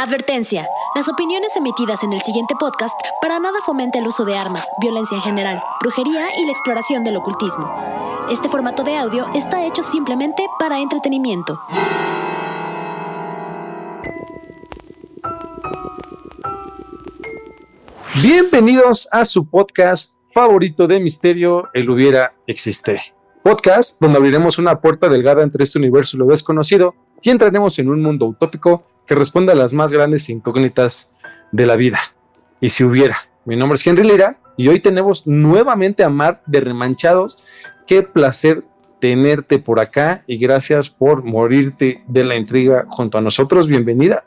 Advertencia. Las opiniones emitidas en el siguiente podcast para nada fomenta el uso de armas, violencia en general, brujería y la exploración del ocultismo. Este formato de audio está hecho simplemente para entretenimiento. Bienvenidos a su podcast favorito de misterio, El Hubiera Existe. Podcast donde abriremos una puerta delgada entre este universo y lo desconocido y entraremos en un mundo utópico que responde a las más grandes incógnitas de la vida. Y si hubiera. Mi nombre es Henry Lira y hoy tenemos nuevamente a Mar de Remanchados. Qué placer tenerte por acá y gracias por morirte de la intriga junto a nosotros. Bienvenida.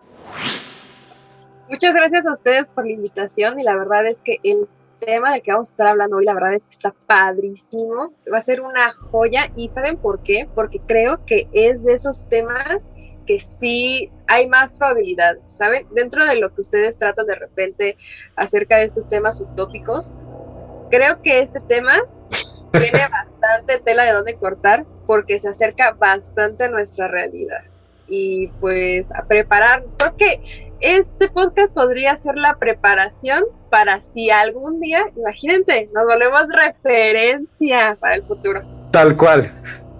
Muchas gracias a ustedes por la invitación y la verdad es que el tema del que vamos a estar hablando hoy, la verdad es que está padrísimo, va a ser una joya. ¿Y saben por qué? Porque creo que es de esos temas que sí hay más probabilidad, ¿saben? Dentro de lo que ustedes tratan de repente acerca de estos temas utópicos, creo que este tema tiene bastante tela de dónde cortar porque se acerca bastante a nuestra realidad. Y pues a prepararnos. Creo que este podcast podría ser la preparación para si algún día, imagínense, nos volvemos referencia para el futuro. Tal cual.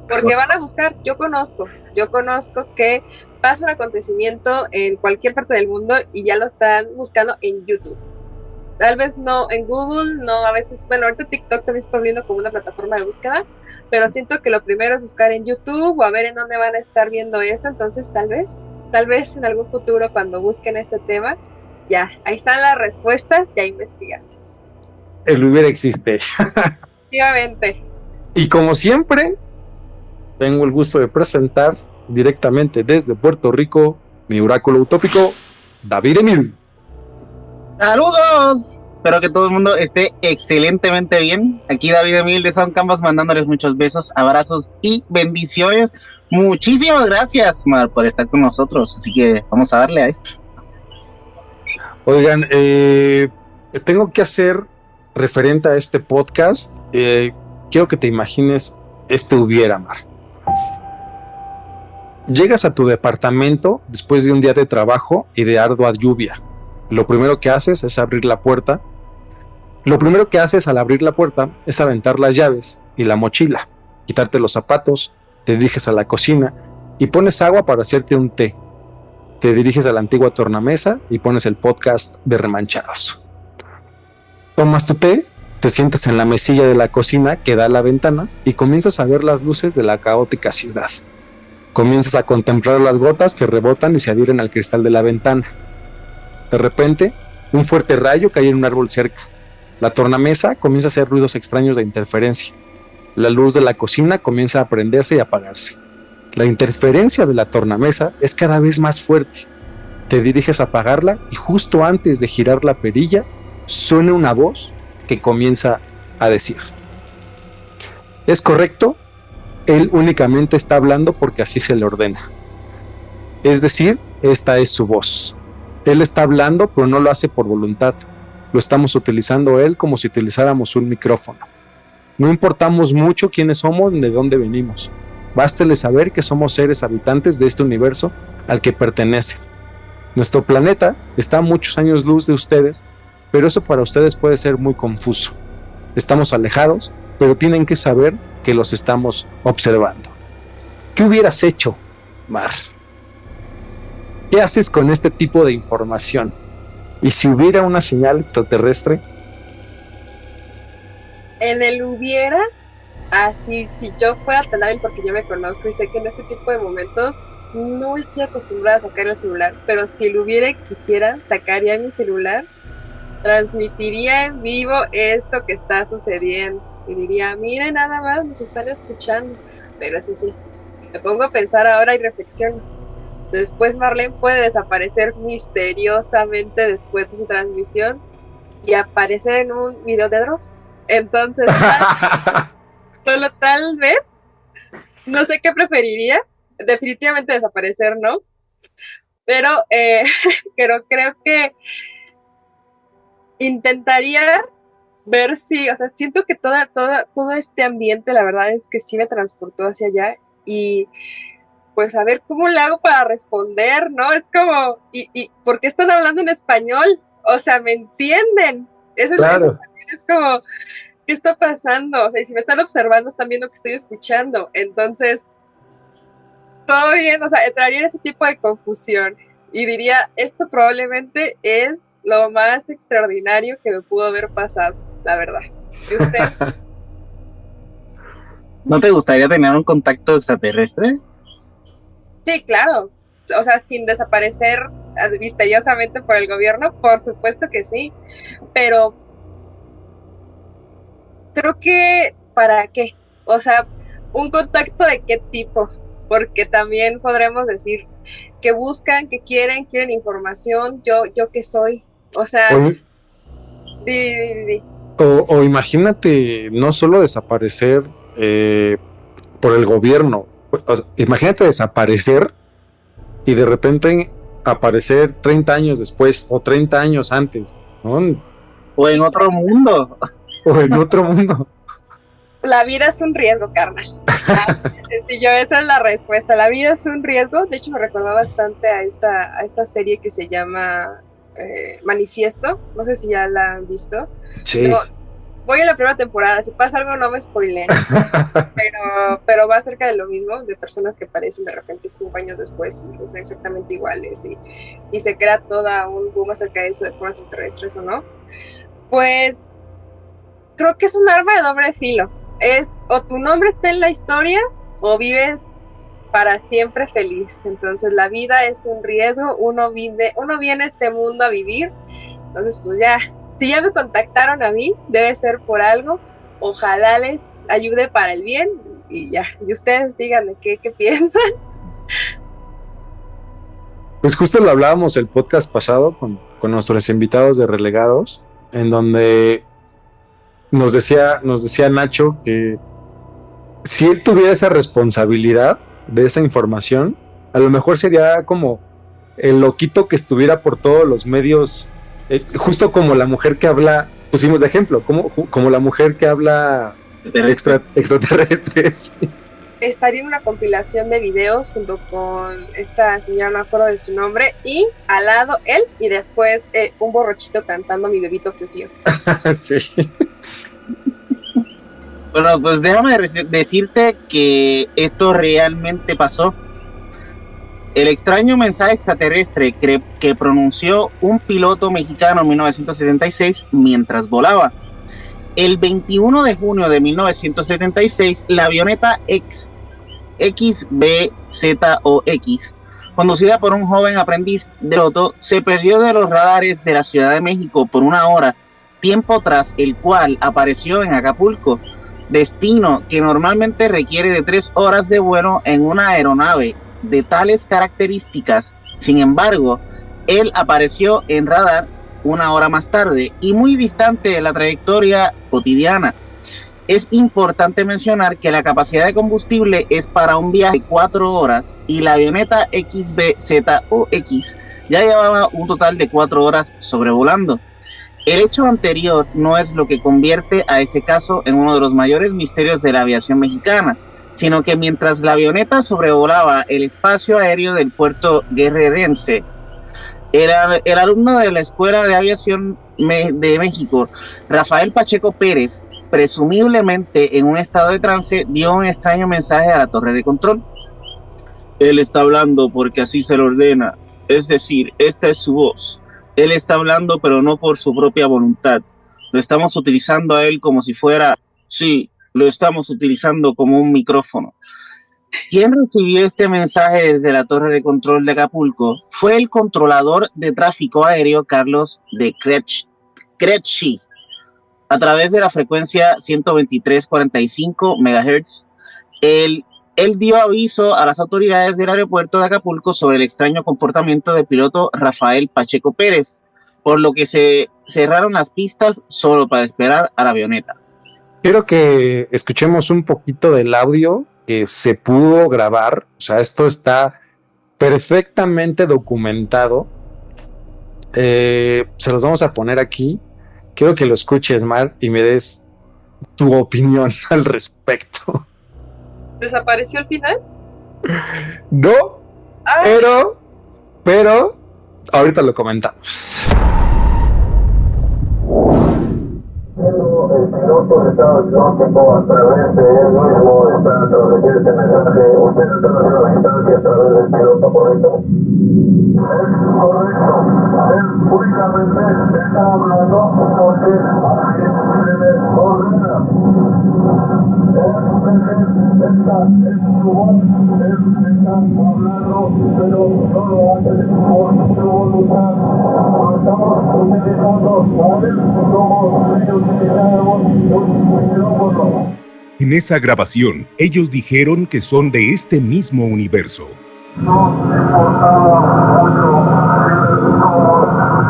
Porque van a buscar, yo conozco que pasa un acontecimiento en cualquier parte del mundo y ya lo están buscando en YouTube. Tal vez no en Google, no a veces, bueno, ahorita TikTok también se está abriendo como una plataforma de búsqueda, pero siento que lo primero es buscar en YouTube o a ver en dónde van a estar viendo esto. Entonces tal vez en algún futuro cuando busquen este tema, ya, ahí están las respuestas, ya investigadas. El Hubiera Existe. Efectivamente. Y como siempre, tengo el gusto de presentar directamente desde Puerto Rico mi oráculo utópico, David Emil. ¡Saludos! Espero que todo el mundo esté excelentemente bien. Aquí David Emil de Sound Canvas mandándoles muchos besos, abrazos y bendiciones. Muchísimas gracias, Mar, por estar con nosotros. Así que vamos a darle a esto. Oigan, tengo que hacer referente a este podcast. Quiero que te imagines hubiera, Mar. Llegas a tu departamento después de un día de trabajo y de ardua lluvia. Lo primero que haces es abrir la puerta. Lo primero que haces al abrir la puerta es aventar las llaves y la mochila, quitarte los zapatos, te diriges a la cocina y pones agua para hacerte un té. Te diriges a la antigua tornamesa y pones el podcast de Remanchados. Tomas tu té, te sientas en la mesilla de la cocina que da a la ventana y comienzas a ver las luces de la caótica ciudad. Comienzas a contemplar las gotas que rebotan y se adhieren al cristal de la ventana. De repente, un fuerte rayo cae en un árbol cerca. La tornamesa comienza a hacer ruidos extraños de interferencia. La luz de la cocina comienza a prenderse y apagarse. La interferencia de la tornamesa es cada vez más fuerte. Te diriges a apagarla y justo antes de girar la perilla, suena una voz que comienza a decir: ¿es correcto? Él únicamente está hablando porque así se le ordena. Es decir, esta es su voz. Él está hablando, pero no lo hace por voluntad. Lo estamos utilizando él como si utilizáramos un micrófono. No importamos mucho quiénes somos ni de dónde venimos. Bástele saber que somos seres habitantes de este universo al que pertenece. Nuestro planeta está a muchos años luz de ustedes, pero eso para ustedes puede ser muy confuso. Estamos alejados, pero tienen que saber que los estamos observando. ¿Qué hubieras hecho, Mar? ¿Qué haces con este tipo de información? ¿Y si hubiera una señal extraterrestre? En el hubiera, así, si yo fuera tan hábil, porque yo me conozco y sé que en este tipo de momentos no estoy acostumbrada a sacar el celular, pero si el hubiera existiera, sacaría mi celular, transmitiría en vivo esto que está sucediendo y diría: miren, nada más nos están escuchando. Pero eso sí, me pongo a pensar ahora y reflexiono. Después Marlene puede desaparecer misteriosamente después de su transmisión y aparecer en un video de Dross. Entonces, tal vez, no sé qué preferiría. Definitivamente desaparecer, ¿no? Pero creo que intentaría ver si, o sea, siento que todo este ambiente, la verdad es que sí me transportó hacia allá y pues a ver cómo le hago para responder, ¿no? Es como, ¿y por qué están hablando en español? O sea, ¿me entienden? Eso también es como, ¿qué está pasando? O sea, y si me están observando, están viendo que estoy escuchando. Entonces, todo bien, o sea, entraría en ese tipo de confusión. Y diría, esto probablemente es lo más extraordinario que me pudo haber pasado, la verdad. ¿Y usted? ¿No te gustaría tener un contacto extraterrestre? Sí, claro. O sea, sin desaparecer misteriosamente por el gobierno, por supuesto que sí. Pero creo que, ¿para qué? O sea, ¿un contacto de qué tipo? Porque también podremos decir que buscan, que quieren información, yo qué soy. O sea, o imagínate no solo desaparecer por el gobierno, o sea, imagínate desaparecer y de repente aparecer 30 años después o 30 años antes, ¿no? O en otro mundo. O en otro mundo. La vida es un riesgo, carnal. Sencillo, esa es la respuesta. La vida es un riesgo. De hecho, me recordó bastante a esta serie que se llama Manifiesto. No sé si ya la han visto. Sí. No, voy a la primera temporada. Si pasa algo, no me spoileen. pero va acerca de lo mismo, de personas que aparecen de repente 5 años después y son exactamente iguales. Y se crea toda un boom acerca de eso, de formas extraterrestres o no. Pues creo que es un arma de doble filo. Es o tu nombre está en la historia o vives para siempre feliz. Entonces la vida es un riesgo, uno viene a este mundo a vivir. Entonces pues ya, si ya me contactaron a mí, debe ser por algo. Ojalá les ayude para el bien y ya. Y ustedes díganme qué piensan. Pues justo lo hablábamos el podcast pasado con nuestros invitados de Relegados, en donde nos decía Nacho que si él tuviera esa responsabilidad de esa información, a lo mejor sería como el loquito que estuviera por todos los medios, justo como la mujer que habla, pusimos de ejemplo, como la mujer que habla extraterrestres. Estaría en una compilación de videos junto con esta señora, no me acuerdo de su nombre, y al lado él, y después un borrachito cantando Mi Bebito Fiu Fiu. Sí. Bueno, pues déjame decirte que esto realmente pasó. El extraño mensaje extraterrestre que pronunció un piloto mexicano en 1976 mientras volaba. El 21 de junio de 1976, la avioneta XBZOX, conducida por un joven aprendiz de piloto, se perdió de los radares de la Ciudad de México por 1 hora, tiempo tras el cual apareció en Acapulco, destino que normalmente requiere de 3 horas de vuelo en una aeronave de tales características. Sin embargo, él apareció en radar 1 hora más tarde y muy distante de la trayectoria cotidiana. Es importante mencionar que la capacidad de combustible es para un viaje de 4 horas y la avioneta XBZOX ya llevaba un total de 4 horas sobrevolando. El hecho anterior no es lo que convierte a este caso en uno de los mayores misterios de la aviación mexicana, sino que mientras la avioneta sobrevolaba el espacio aéreo del puerto guerrerense, el alumno de la Escuela de Aviación de México, Rafael Pacheco Pérez, presumiblemente en un estado de trance, dio un extraño mensaje a la torre de control. Él está hablando porque así se lo ordena, es decir, esta es su voz. Él está hablando, pero no por su propia voluntad. Lo estamos utilizando a él como si fuera, sí, lo estamos utilizando como un micrófono. Quien recibió este mensaje desde la torre de control de Acapulco fue el controlador de tráfico aéreo Carlos de Crecchi. A través de la frecuencia 123.45 MHz, él dio aviso a las autoridades del aeropuerto de Acapulco sobre el extraño comportamiento del piloto Rafael Pacheco Pérez, por lo que se cerraron las pistas solo para esperar a la avioneta. Quiero que escuchemos un poquito del audio que se pudo grabar. O sea, esto está perfectamente documentado. Se los vamos a poner aquí. Quiero que lo escuches, Mar, y me des tu opinión al respecto. ¿Desapareció al final? No, Ay, pero ahorita lo comentamos. El piloto estado diagnóstico a través de él mismo está transmitiendo este mensaje. Usted está haciendo la instancia a través del piloto, ¿correcto? Es correcto. Él únicamente está hablando porque así se le ordena. Esta es su voz, él está hablando, pero no lo hace por su voluntad. Estamos utilizando, ¿sabes? Como ellos utilizaron un micrófono. En esa grabación, ellos dijeron que son de este mismo universo. No importaba mucho si somos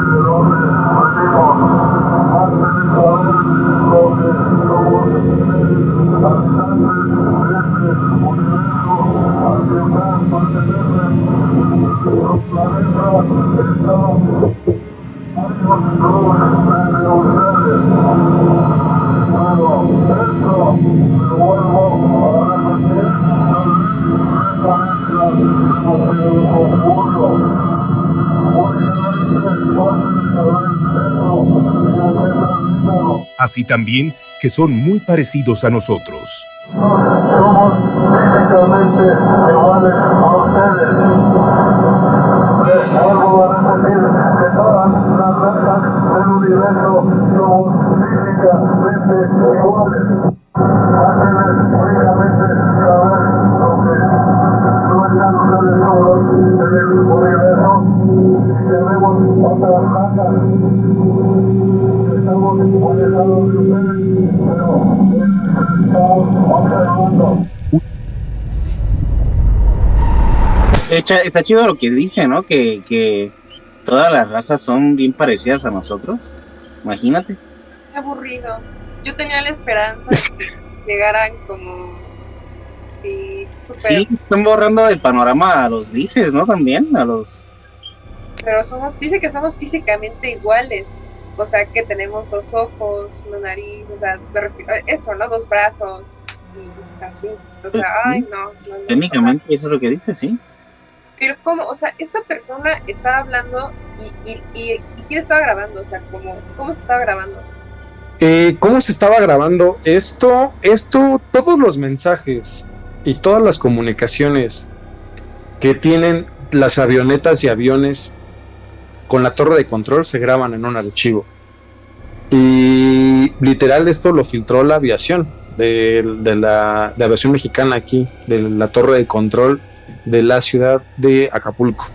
de dónde nacimos, antes de saber lo que somos habitantes de este universo al que están pertenecen. Los planetas están varios colores entre ustedes. Pero esto, lo vuelvo a repetir, no es una mezcla como se lo ocurrió. Únicamente fácil saber eso, ya se transmitió. Así también que son muy parecidos a nosotros. Somos físicamente iguales a ustedes. Vuelvo a repetir que todas las razas del universo somos físicamente iguales. Háganles únicamente saber lo que no están ustedes solos en el universo y tenemos otras razas. Estamos alejados de ustedes, pero estamos observando. Está chido lo que dice, ¿no? Que todas las razas son bien parecidas a nosotros. Imagínate. qué aburrido. Yo tenía la esperanza de que llegaran como, sí, súper, Sí, están borrando del panorama a los grises, ¿no? También, a los... pero dice que somos físicamente iguales. O sea, que tenemos 2 ojos, una nariz, o sea, me refiero a eso, ¿no? 2 brazos y así. O sea, ay, no. Técnicamente eso es lo que dice, sí. Pero cómo, o sea, esta persona estaba hablando y quién estaba grabando, o sea, ¿cómo se estaba grabando? ¿Cómo se estaba grabando esto? Todos los mensajes y todas las comunicaciones que tienen las avionetas y aviones con la torre de control se graban en un archivo. Y literal esto lo filtró la aviación de aviación mexicana aquí, de la torre de control de la ciudad de Acapulco.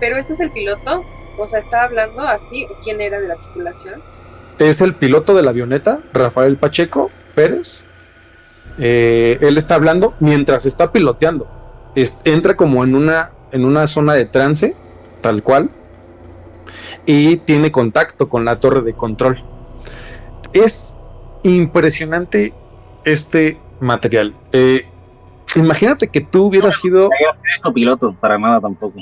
Pero este es el piloto, o sea, ¿estaba hablando así o quién era de la tripulación? Es el piloto de la avioneta, Rafael Pacheco Pérez. Él está hablando mientras está piloteando. Entra como en una zona de trance, tal cual, y tiene contacto con la torre de control. Es impresionante este material. Imagínate que tú hubieras sido... Copiloto, para nada tampoco.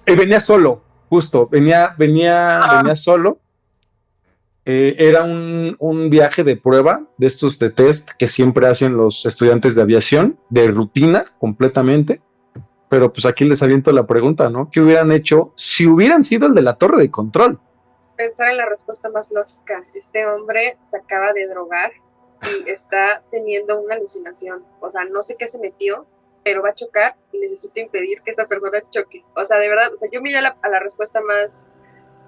Venía solo, justo, venía solo. Era un viaje de prueba, de estos de test que siempre hacen los estudiantes de aviación, de rutina completamente. Pero pues aquí les aviento la pregunta, ¿no? ¿Qué hubieran hecho si hubieran sido el de la torre de control? Pensar en la respuesta más lógica. Este hombre se acaba de drogar y está teniendo una alucinación. O sea, no sé qué se metió, pero va a chocar y necesito impedir que esta persona choque. O sea, de verdad, o sea, yo miré a la respuesta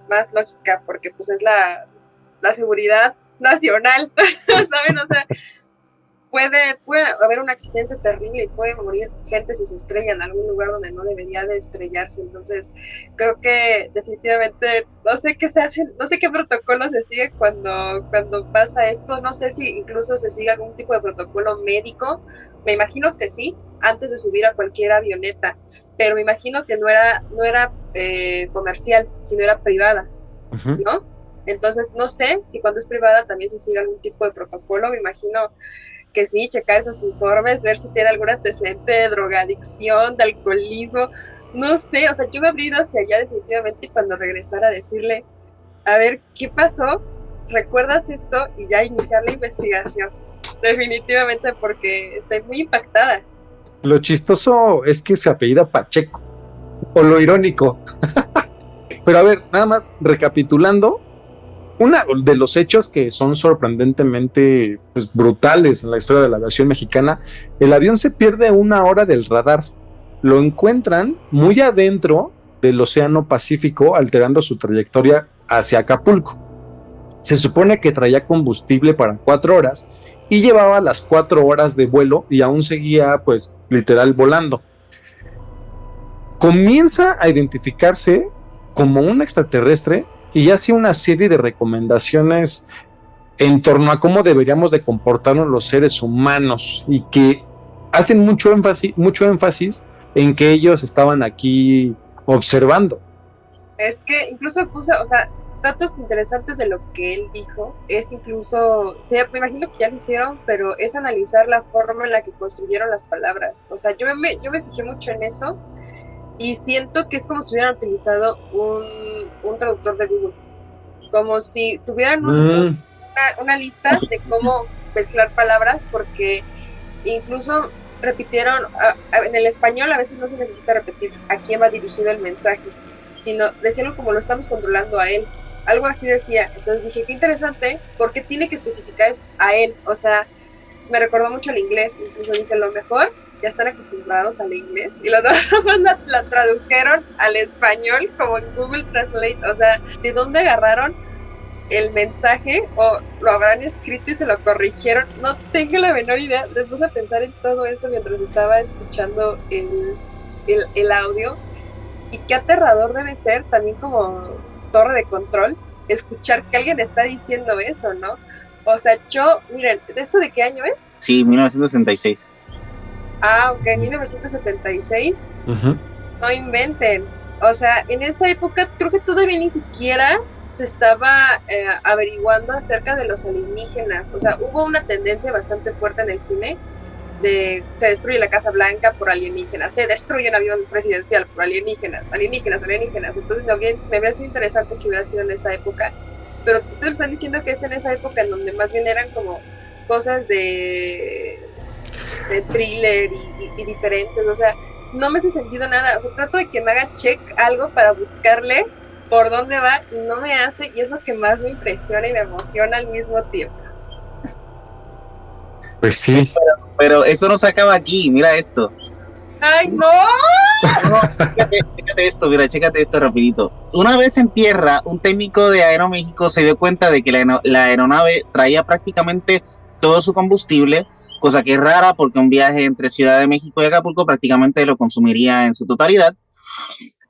más lógica, porque pues es la seguridad nacional, ¿saben? O sea, puede haber un accidente terrible y puede morir gente si se estrella en algún lugar donde no debería de estrellarse. Entonces, creo que definitivamente no sé qué se hace, no sé qué protocolo se sigue cuando pasa esto. No sé si incluso se sigue algún tipo de protocolo médico. Me imagino que sí, antes de subir a cualquier avioneta, pero me imagino que no era comercial, sino era privada, ¿no? Entonces, no sé si cuando es privada también se sigue algún tipo de protocolo. Me imagino que sí, checar esos informes, ver si tiene algún antecedente de drogadicción, de alcoholismo, no sé, o sea, yo me habría ido hacia allá definitivamente, y cuando regresara a decirle, a ver, ¿qué pasó? ¿Recuerdas esto? Y ya iniciar la investigación, definitivamente, porque estoy muy impactada. Lo chistoso es que se apellida Pacheco, o lo irónico. Pero a ver, nada más recapitulando, uno de los hechos que son sorprendentemente pues, brutales en la historia de la aviación mexicana, el avión se pierde 1 hora del radar. Lo encuentran muy adentro del Océano Pacífico, alterando su trayectoria hacia Acapulco. Se supone que traía combustible para 4 horas y llevaba las 4 horas de vuelo y aún seguía, pues, literal volando. Comienza a identificarse como un extraterrestre y hace una serie de recomendaciones en torno a cómo deberíamos de comportarnos los seres humanos y que hacen mucho énfasis en que ellos estaban aquí observando. Es que incluso puso, o sea, datos interesantes de lo que él dijo, es incluso, o sea, me imagino que ya lo hicieron, pero es analizar la forma en la que construyeron las palabras. O sea, yo me fijé mucho en eso y siento que es como si hubieran utilizado un traductor de Google, como si tuvieran una lista de cómo mezclar palabras, porque incluso repitieron, en el español a veces no se necesita repetir a quién va dirigido el mensaje, sino decirlo como lo estamos controlando a él, algo así decía. Entonces dije, qué interesante, porque tiene que especificar a él. O sea, me recordó mucho el inglés, incluso dije, a lo mejor ya están acostumbrados al inglés y la tradujeron al español como en Google Translate. O sea, ¿de dónde agarraron el mensaje o lo habrán escrito y se lo corrigieron? No tengo la menor idea. Me puse a pensar en todo eso mientras estaba escuchando el audio, y qué aterrador debe ser también como torre de control escuchar que alguien está diciendo eso, ¿no? O sea, miren, ¿esto de qué año es? Sí, 1966. Ah, ok, 1976. Uh-huh. No inventen. O sea, en esa época creo que todavía ni siquiera se estaba averiguando acerca de los alienígenas. O sea, hubo una tendencia bastante fuerte en el cine de se destruye la Casa Blanca por alienígenas, se destruye un avión presidencial por alienígenas. Entonces me habría sido interesante que hubiera sido en esa época, pero ustedes me están diciendo que es en esa época en donde más bien eran como cosas de thriller y diferentes. O sea, no me hace sentido nada. O sea, trato de que me haga check algo para buscarle por dónde va y no me hace, y es lo que más me impresiona y me emociona al mismo tiempo. Pues sí. Pero esto no se acaba aquí, mira esto. ¡Ay, no! Chécate esto rapidito. Una vez en tierra, un técnico de Aeroméxico se dio cuenta de que la aeronave traía prácticamente todo su combustible, cosa que es rara porque un viaje entre Ciudad de México y Acapulco prácticamente lo consumiría en su totalidad.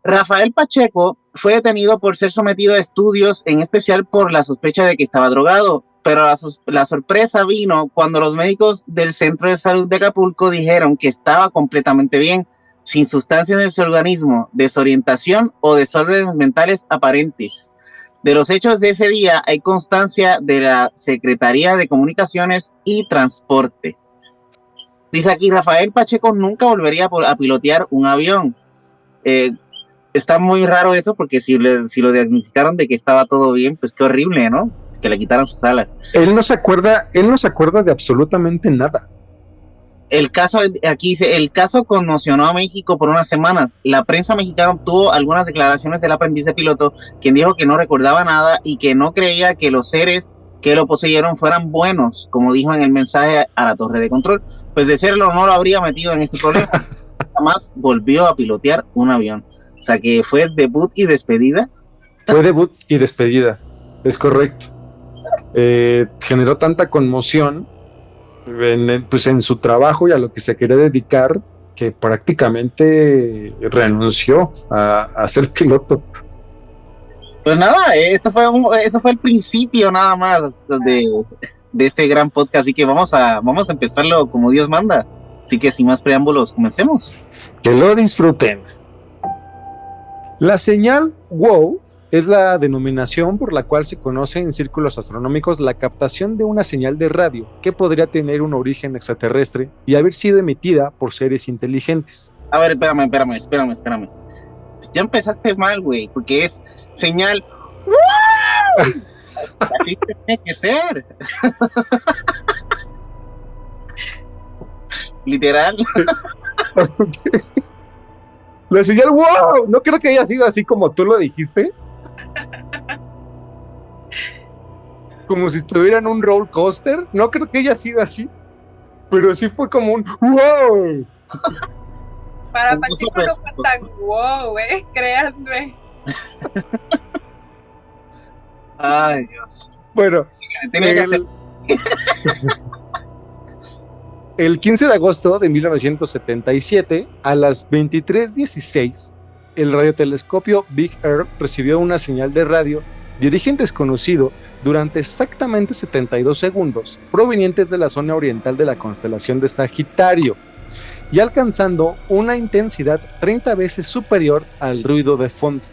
Rafael Pacheco fue detenido por ser sometido a estudios, en especial por la sospecha de que estaba drogado. Pero la sorpresa vino cuando los médicos del Centro de Salud de Acapulco dijeron que estaba completamente bien, sin sustancias en su organismo, desorientación o desórdenes mentales aparentes. De los hechos de ese día hay constancia de la Secretaría de Comunicaciones y Transporte. Dice aquí, Rafael Pacheco nunca volvería a pilotear un avión. Está muy raro eso, porque si lo diagnosticaron de que estaba todo bien, pues qué horrible, ¿no? Que le quitaron sus alas. Él no se acuerda de absolutamente nada. El caso, aquí dice, el caso conmocionó a México por unas semanas. La prensa mexicana obtuvo algunas declaraciones del aprendiz de piloto, quien dijo que no recordaba nada y que no creía que los seres que lo poseyeron fueran buenos, como dijo en el mensaje a la torre de control. Pues de serlo no lo habría metido en este problema. Jamás volvió a pilotear un avión. O sea que fue debut y despedida. Fue debut y despedida, es correcto. Generó tanta conmoción en su trabajo y a lo que se quería dedicar, que prácticamente renunció a ser piloto. Pues nada, eso fue el principio nada más de este gran podcast, así que vamos a empezarlo como Dios manda. Así que sin más preámbulos, comencemos. Que lo disfruten. La señal WOW es la denominación por la cual se conoce en círculos astronómicos la captación de una señal de radio que podría tener un origen extraterrestre y haber sido emitida por seres inteligentes. A ver, espérame. Ya empezaste mal, güey, porque es señal. Así tiene que ser. Literal. La señal, wow, no creo que haya sido así como tú lo dijiste. Como si estuviera en un roller coaster. No creo que haya sido así. Pero sí fue como un wow. Para Pacheco no fue tan wow, créanme. Ay, Dios. Bueno, Tenía que hacer. El 15 de agosto de 1977, a las 23:16, el radiotelescopio Big Ear recibió una señal de radio de origen desconocido durante exactamente 72 segundos, provenientes de la zona oriental de la constelación de Sagitario, y alcanzando una intensidad 30 veces superior al ruido de fondo.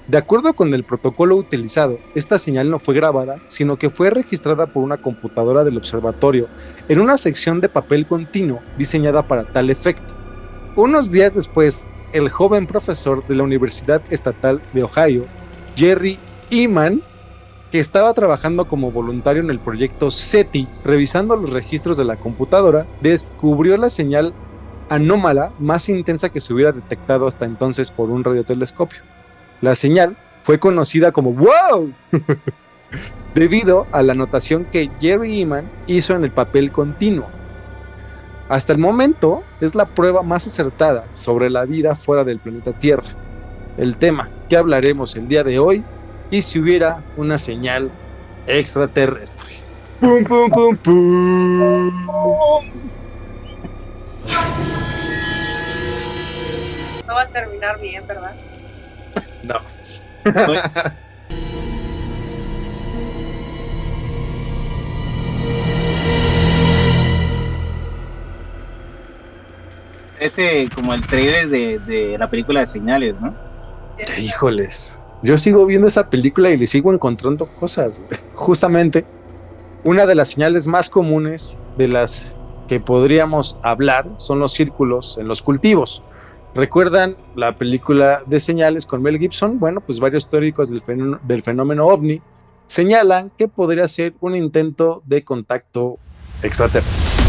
De acuerdo con el protocolo utilizado, esta señal no fue grabada, sino que fue registrada por una computadora del observatorio en una sección de papel continuo diseñada para tal efecto. Unos días después, el joven profesor de la Universidad Estatal de Ohio, Jerry Eman, que estaba trabajando como voluntario en el proyecto SETI, revisando los registros de la computadora, descubrió la señal anómala más intensa que se hubiera detectado hasta entonces por un radiotelescopio. La señal fue conocida como ¡wow! Debido a la anotación que Jerry Eman hizo en el papel continuo. Hasta el momento es la prueba más acertada sobre la vida fuera del planeta Tierra. El tema que hablaremos el día de hoy y si hubiera una señal extraterrestre. ¡Pum, pum, pum, pum! No va a terminar bien, ¿verdad? No. Ese como el trailer de la película de Señales, ¿no? Híjoles. Yo sigo viendo esa película y le sigo encontrando cosas. Justamente, una de las señales más comunes de las que podríamos hablar son los círculos en los cultivos. ¿Recuerdan la película de Señales con Mel Gibson? Bueno, pues varios teóricos del fenómeno ovni señalan que podría ser un intento de contacto extraterrestre.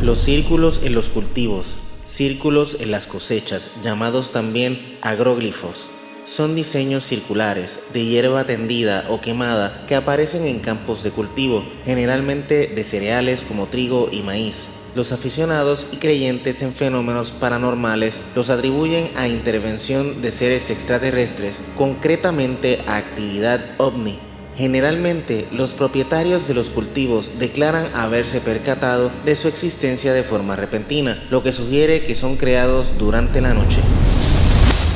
Los círculos en los cultivos, círculos en las cosechas, llamados también agroglifos, son diseños circulares de hierba tendida o quemada que aparecen en campos de cultivo, generalmente de cereales como trigo y maíz. Los aficionados y creyentes en fenómenos paranormales los atribuyen a intervención de seres extraterrestres, concretamente a actividad ovni. Generalmente, los propietarios de los cultivos declaran haberse percatado de su existencia de forma repentina, lo que sugiere que son creados durante la noche.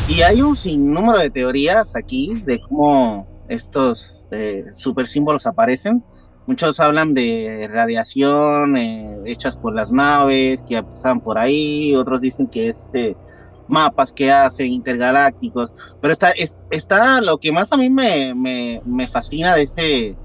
Y hay un sinnúmero de teorías aquí de cómo estos super símbolos aparecen. Muchos hablan de radiación hechas por las naves que pasan por ahí, otros dicen que es mapas que hacen intergalácticos, pero está lo que más a mí me fascina de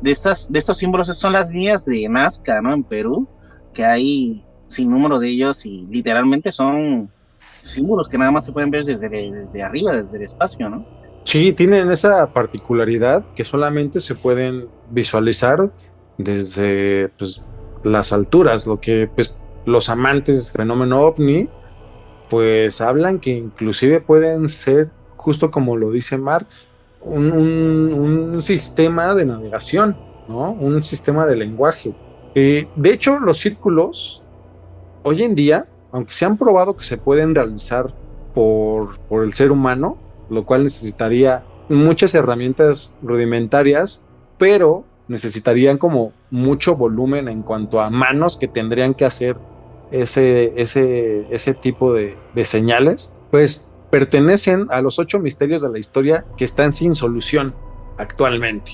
estos símbolos son las líneas de Nazca, ¿no? En Perú, que hay sin número de ellos y literalmente son símbolos que nada más se pueden ver desde arriba, desde el espacio, ¿no? Sí, tienen esa particularidad que solamente se pueden visualizar desde pues, las alturas, lo que pues, los amantes del fenómeno ovni pues hablan que inclusive pueden ser, justo como lo dice Mar, un sistema de navegación, ¿no? Un sistema de lenguaje. De hecho, los círculos, hoy en día, aunque se han probado que se pueden realizar por el ser humano, lo cual necesitaría muchas herramientas rudimentarias, pero necesitarían como mucho volumen en cuanto a manos que tendrían que hacer ese tipo de señales, pues pertenecen a los 8 misterios de la historia que están sin solución actualmente.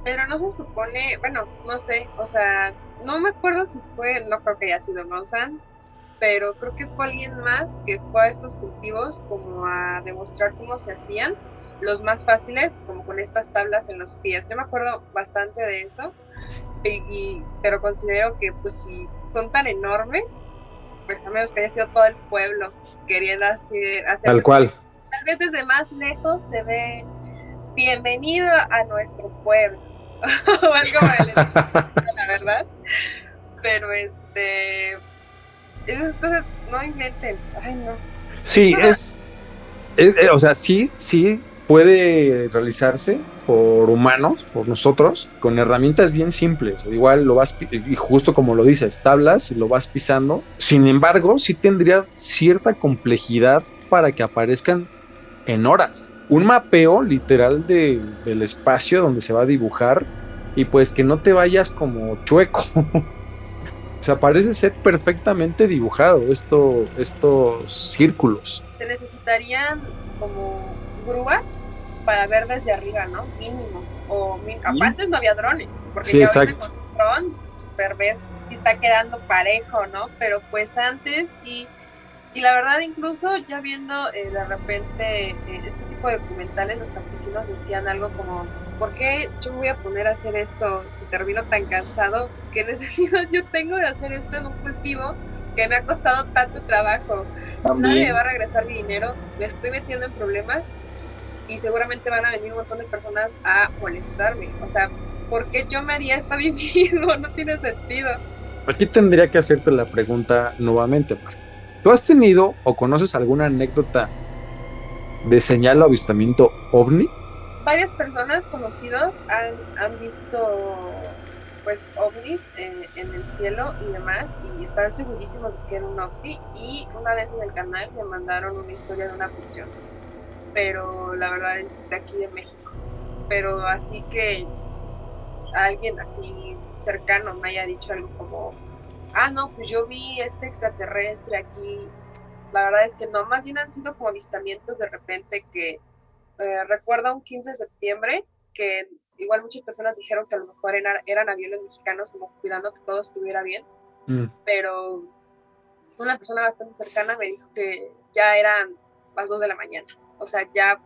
Pero no se supone, bueno, no sé, o sea, no me acuerdo si fue, no creo que haya sido Maussan, pero creo que fue alguien más que fue a estos cultivos como a demostrar cómo se hacían los más fáciles, como con estas tablas en los pies. Yo me acuerdo bastante de eso, pero considero que pues si son tan enormes, pues a menos que haya sido todo el pueblo queriendo hacer tal cual. Tal vez desde más lejos se ve bienvenido a nuestro pueblo o algo por el estilo, la verdad. Pero esas cosas no inventen. Ay, no. Sí, o sea, sí puede realizarse por humanos, por nosotros, con herramientas bien simples. Igual y justo como lo dices, tablas y lo vas pisando. Sin embargo, sí tendría cierta complejidad para que aparezcan en horas. Un mapeo literal del espacio donde se va a dibujar y pues que no te vayas como chueco. O sea, parece ser perfectamente dibujado estos círculos. Se necesitarían como grúas para ver desde arriba, ¿no? Mínimo. Antes no había drones, porque Sí, ya ahorita exacto. con un dron super ves si está quedando parejo, ¿no? Pero pues antes y la verdad incluso ya viendo de repente este tipo de documentales, los campesinos decían algo como, ¿por qué yo me voy a poner a hacer esto si termino tan cansado? ¿Qué necesidad yo tengo de hacer esto en un cultivo que me ha costado tanto trabajo? Nadie me va a regresar mi dinero, me estoy metiendo en problemas y seguramente van a venir un montón de personas a molestarme. O sea, ¿por qué yo me haría esto a mí mismo? No tiene sentido. Aquí tendría que hacerte la pregunta nuevamente, Mar. ¿Tú has tenido o conoces alguna anécdota de señal o avistamiento ovni? Varias personas conocidos han visto pues ovnis en el cielo y demás y están segurísimos de que era un ovni y una vez en el canal me mandaron una historia de una abducción, pero la verdad es de aquí de México, pero así que alguien así cercano me haya dicho algo como, no, pues yo vi este extraterrestre aquí, la verdad es que no, más bien han sido como avistamientos de repente que recuerdo un 15 de septiembre que igual muchas personas dijeron que a lo mejor eran aviones mexicanos como cuidando que todo estuviera bien, pero una persona bastante cercana me dijo que ya eran las 2 de la mañana, o sea, ya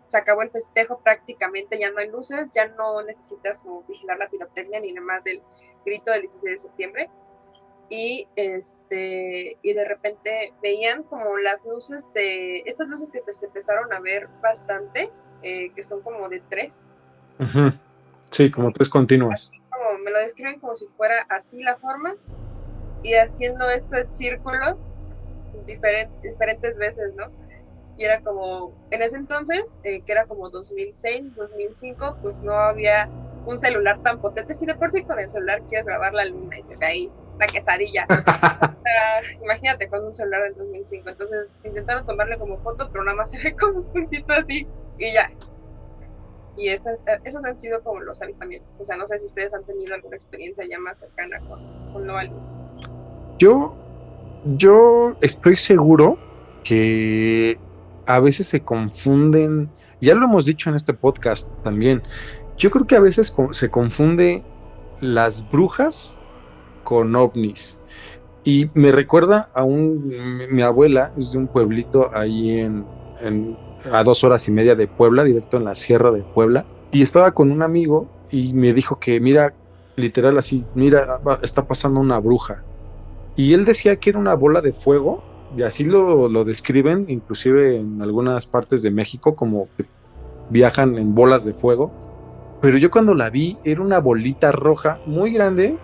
se acabó el festejo prácticamente, ya no hay luces, ya no necesitas como vigilar la pirotecnia ni demás del grito del 16 de septiembre, y de repente veían como las luces estas luces que se empezaron a ver bastante, que son como de 3. Uh-huh. Sí, como 3 continuas. Así como me lo describen como si fuera así la forma y haciendo esto en círculos diferentes veces, ¿no? Y era como, en ese entonces, que era como 2006, 2005, pues no había un celular tan potente, si de por sí con el celular quieres grabar la luna y se ve ahí la quesadilla. O sea, imagínate con un celular del 2005. Entonces intentaron tomarle como foto, pero nada más se ve como un puntito así y ya. Y esos han sido como los avistamientos. O sea, no sé si ustedes han tenido alguna experiencia ya más cercana con lo algo. Yo estoy seguro que a veces se confunden, ya lo hemos dicho en este podcast también, yo creo que a veces se confunde las brujas con ovnis. Y me recuerda mi abuela es de un pueblito ahí a 2 horas y media de Puebla, directo en la sierra de Puebla. Y estaba con un amigo y me dijo que mira, literal así, mira, está pasando una bruja. Y él decía que era una bola de fuego, y así lo describen, inclusive en algunas partes de México, como que viajan en bolas de fuego. Pero yo cuando la vi, era una bolita roja muy grande,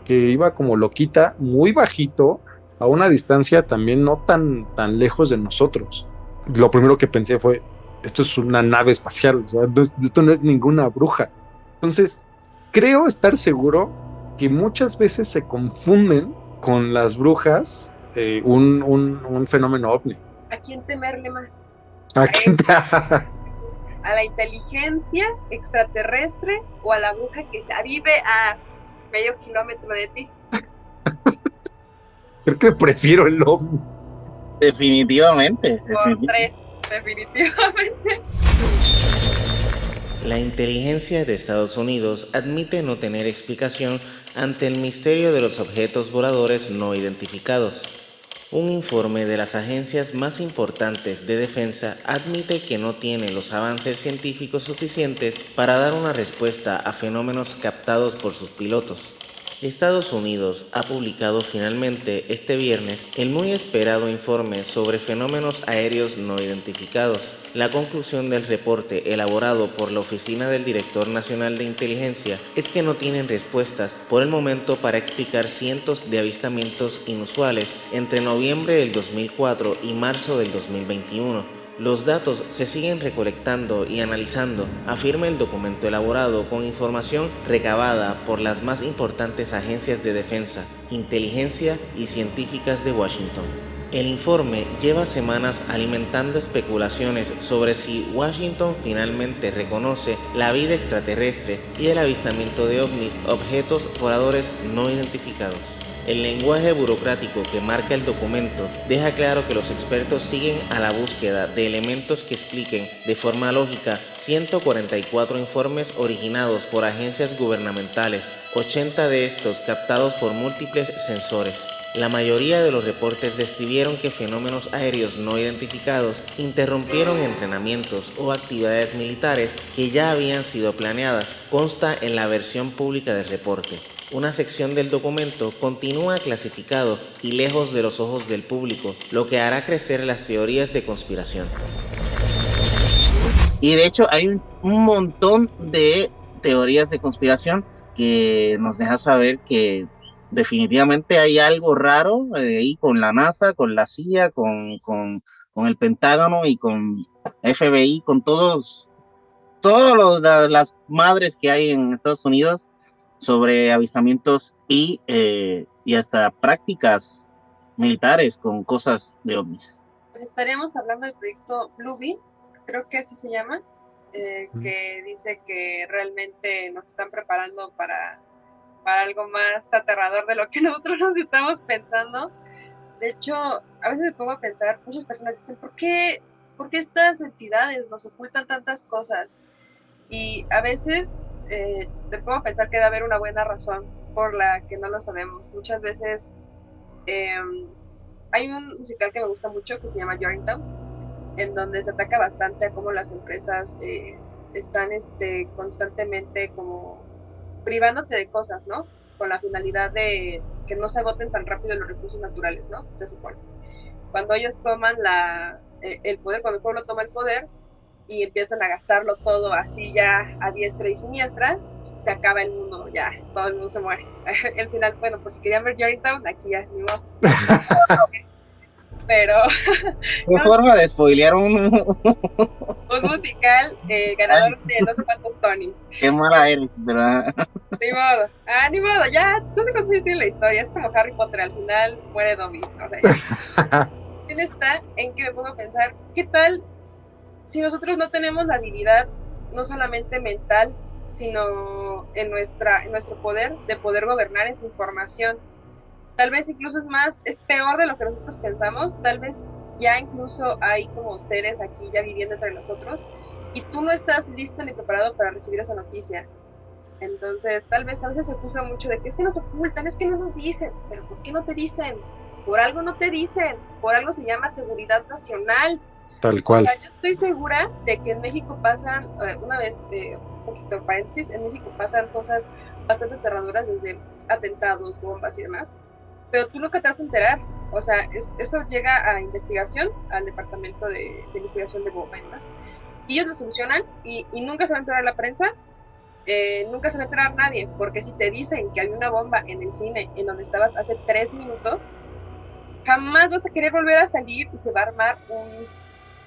que iba como loquita, muy bajito, a una distancia también no tan lejos de nosotros. Lo primero que pensé fue, esto es una nave espacial, o sea, esto no es ninguna bruja. Entonces, creo estar seguro que muchas veces se confunden con las brujas un fenómeno ovni. ¿A quién temerle más? ¿A quién? ¿A la inteligencia extraterrestre o a la bruja que se vive a medio kilómetro de ti? Creo que prefiero el ovni. Definitivamente. Por 3, definitivamente. La inteligencia de Estados Unidos admite no tener explicación ante el misterio de los objetos voladores no identificados. Un informe de las agencias más importantes de defensa admite que no tiene los avances científicos suficientes para dar una respuesta a fenómenos captados por sus pilotos. Estados Unidos ha publicado finalmente este viernes el muy esperado informe sobre fenómenos aéreos no identificados. La conclusión del reporte elaborado por la Oficina del Director Nacional de Inteligencia es que no tienen respuestas por el momento para explicar cientos de avistamientos inusuales entre noviembre del 2004 y marzo del 2021. Los datos se siguen recolectando y analizando, afirma el documento elaborado con información recabada por las más importantes agencias de defensa, inteligencia y científicas de Washington. El informe lleva semanas alimentando especulaciones sobre si Washington finalmente reconoce la vida extraterrestre y el avistamiento de ovnis, objetos voladores no identificados. El lenguaje burocrático que marca el documento deja claro que los expertos siguen a la búsqueda de elementos que expliquen de forma lógica 144 informes originados por agencias gubernamentales, 80 de estos captados por múltiples sensores. La mayoría de los reportes describieron que fenómenos aéreos no identificados interrumpieron entrenamientos o actividades militares que ya habían sido planeadas, consta en la versión pública del reporte. Una sección del documento continúa clasificado y lejos de los ojos del público, lo que hará crecer las teorías de conspiración. Y de hecho hay un montón de teorías de conspiración que nos deja saber que definitivamente hay algo raro ahí con la NASA, con la CIA, con el Pentágono y con FBI, con todas las madres que hay en Estados Unidos sobre avistamientos y hasta prácticas militares con cosas de ovnis. Estaremos hablando del proyecto Bluebeam, creo que así se llama, que dice que realmente nos están preparando para algo más aterrador de lo que nosotros nos estamos pensando. De hecho, a veces me pongo a pensar, muchas personas dicen, ¿por qué estas entidades nos ocultan tantas cosas? Y a veces te pongo a pensar que debe haber una buena razón por la que no lo sabemos. Muchas veces hay un musical que me gusta mucho que se llama Yorrington, en donde se ataca bastante a cómo las empresas están constantemente como privándote de cosas, ¿no? Con la finalidad de que no se agoten tan rápido los recursos naturales, ¿no? Se supone. Cuando ellos toman el poder, cuando el pueblo toma el poder y empiezan a gastarlo todo así ya a diestra y siniestra, se acaba el mundo, ya, todo el mundo se muere. Al final, bueno, pues si querían ver Yorrington, aquí ya, ni modo. Pero... ¿Qué forma de spoilear un musical ganador de no sé cuántos Tonys? Qué mala eres, ¿verdad? Ni modo, ya, no sé cuántos años tiene la historia, es como Harry Potter, al final muere Dobby, o sea, ¿quién está en que me pongo a pensar, qué tal si nosotros no tenemos la habilidad, no solamente mental, sino en nuestro poder, de poder gobernar esa información? Tal vez incluso es peor de lo que nosotros pensamos, tal vez ya incluso hay como seres aquí ya viviendo entre nosotros y tú no estás listo ni preparado para recibir esa noticia. Entonces tal vez a veces se acusa mucho de que es que nos ocultan, es que no nos dicen, pero ¿por qué no te dicen? Por algo no te dicen, por algo se llama seguridad nacional. Tal cual. O sea, yo estoy segura de que en México pasan, una vez, un poquito paréntesis, en México pasan cosas bastante aterradoras, desde atentados, bombas y demás, pero tú nunca te vas a enterar. O sea, eso llega a investigación, al departamento de investigación de bomba y demás, y ellos lo solucionan y nunca se va a enterar la prensa, nunca se va a enterar nadie, porque si te dicen que hay una bomba en el cine en donde estabas hace 3 minutos, jamás vas a querer volver a salir y se va a armar un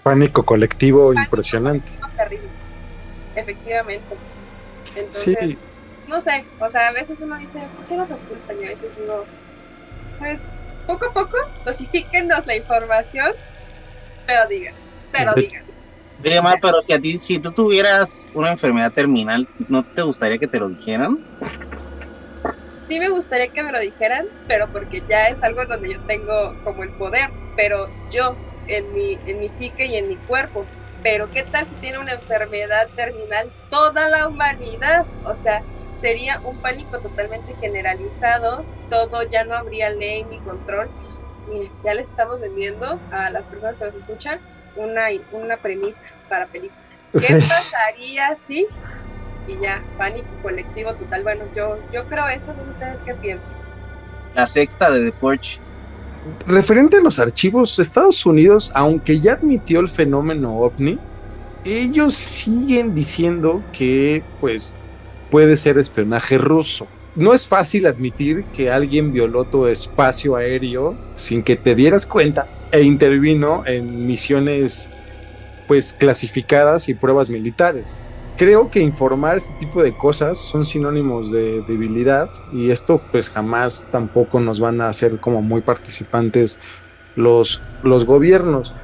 pánico colectivo impresionante. Terrible. Efectivamente. Entonces, sí. No sé, o sea, a veces uno dice, ¿por qué nos ocultan? Y a veces digo, pues, poco a poco, dosifíquennos la información, pero díganos. Oye, Mar, pero si tú tuvieras una enfermedad terminal, ¿no te gustaría que te lo dijeran? Sí me gustaría que me lo dijeran, pero porque ya es algo donde yo tengo como el poder, pero yo, en mi psique y en mi cuerpo. Pero ¿qué tal si tiene una enfermedad terminal toda la humanidad? O sea, sería un pánico totalmente generalizado, todo, ya no habría ley ni control. Mire, ya le estamos vendiendo a las personas que nos escuchan una premisa para película. ¿Qué pasaría si y ya, pánico colectivo total. Bueno, yo creo eso, no sé ustedes qué piensan. La sexta de The Purge. Referente a los archivos, Estados Unidos, aunque ya admitió el fenómeno ovni, ellos siguen diciendo que pues puede ser espionaje ruso. No es fácil admitir que alguien violó tu espacio aéreo sin que te dieras cuenta e intervino en misiones pues clasificadas y pruebas militares. Creo que informar este tipo de cosas son sinónimos de debilidad y esto pues jamás tampoco nos van a hacer como muy participantes los gobiernos.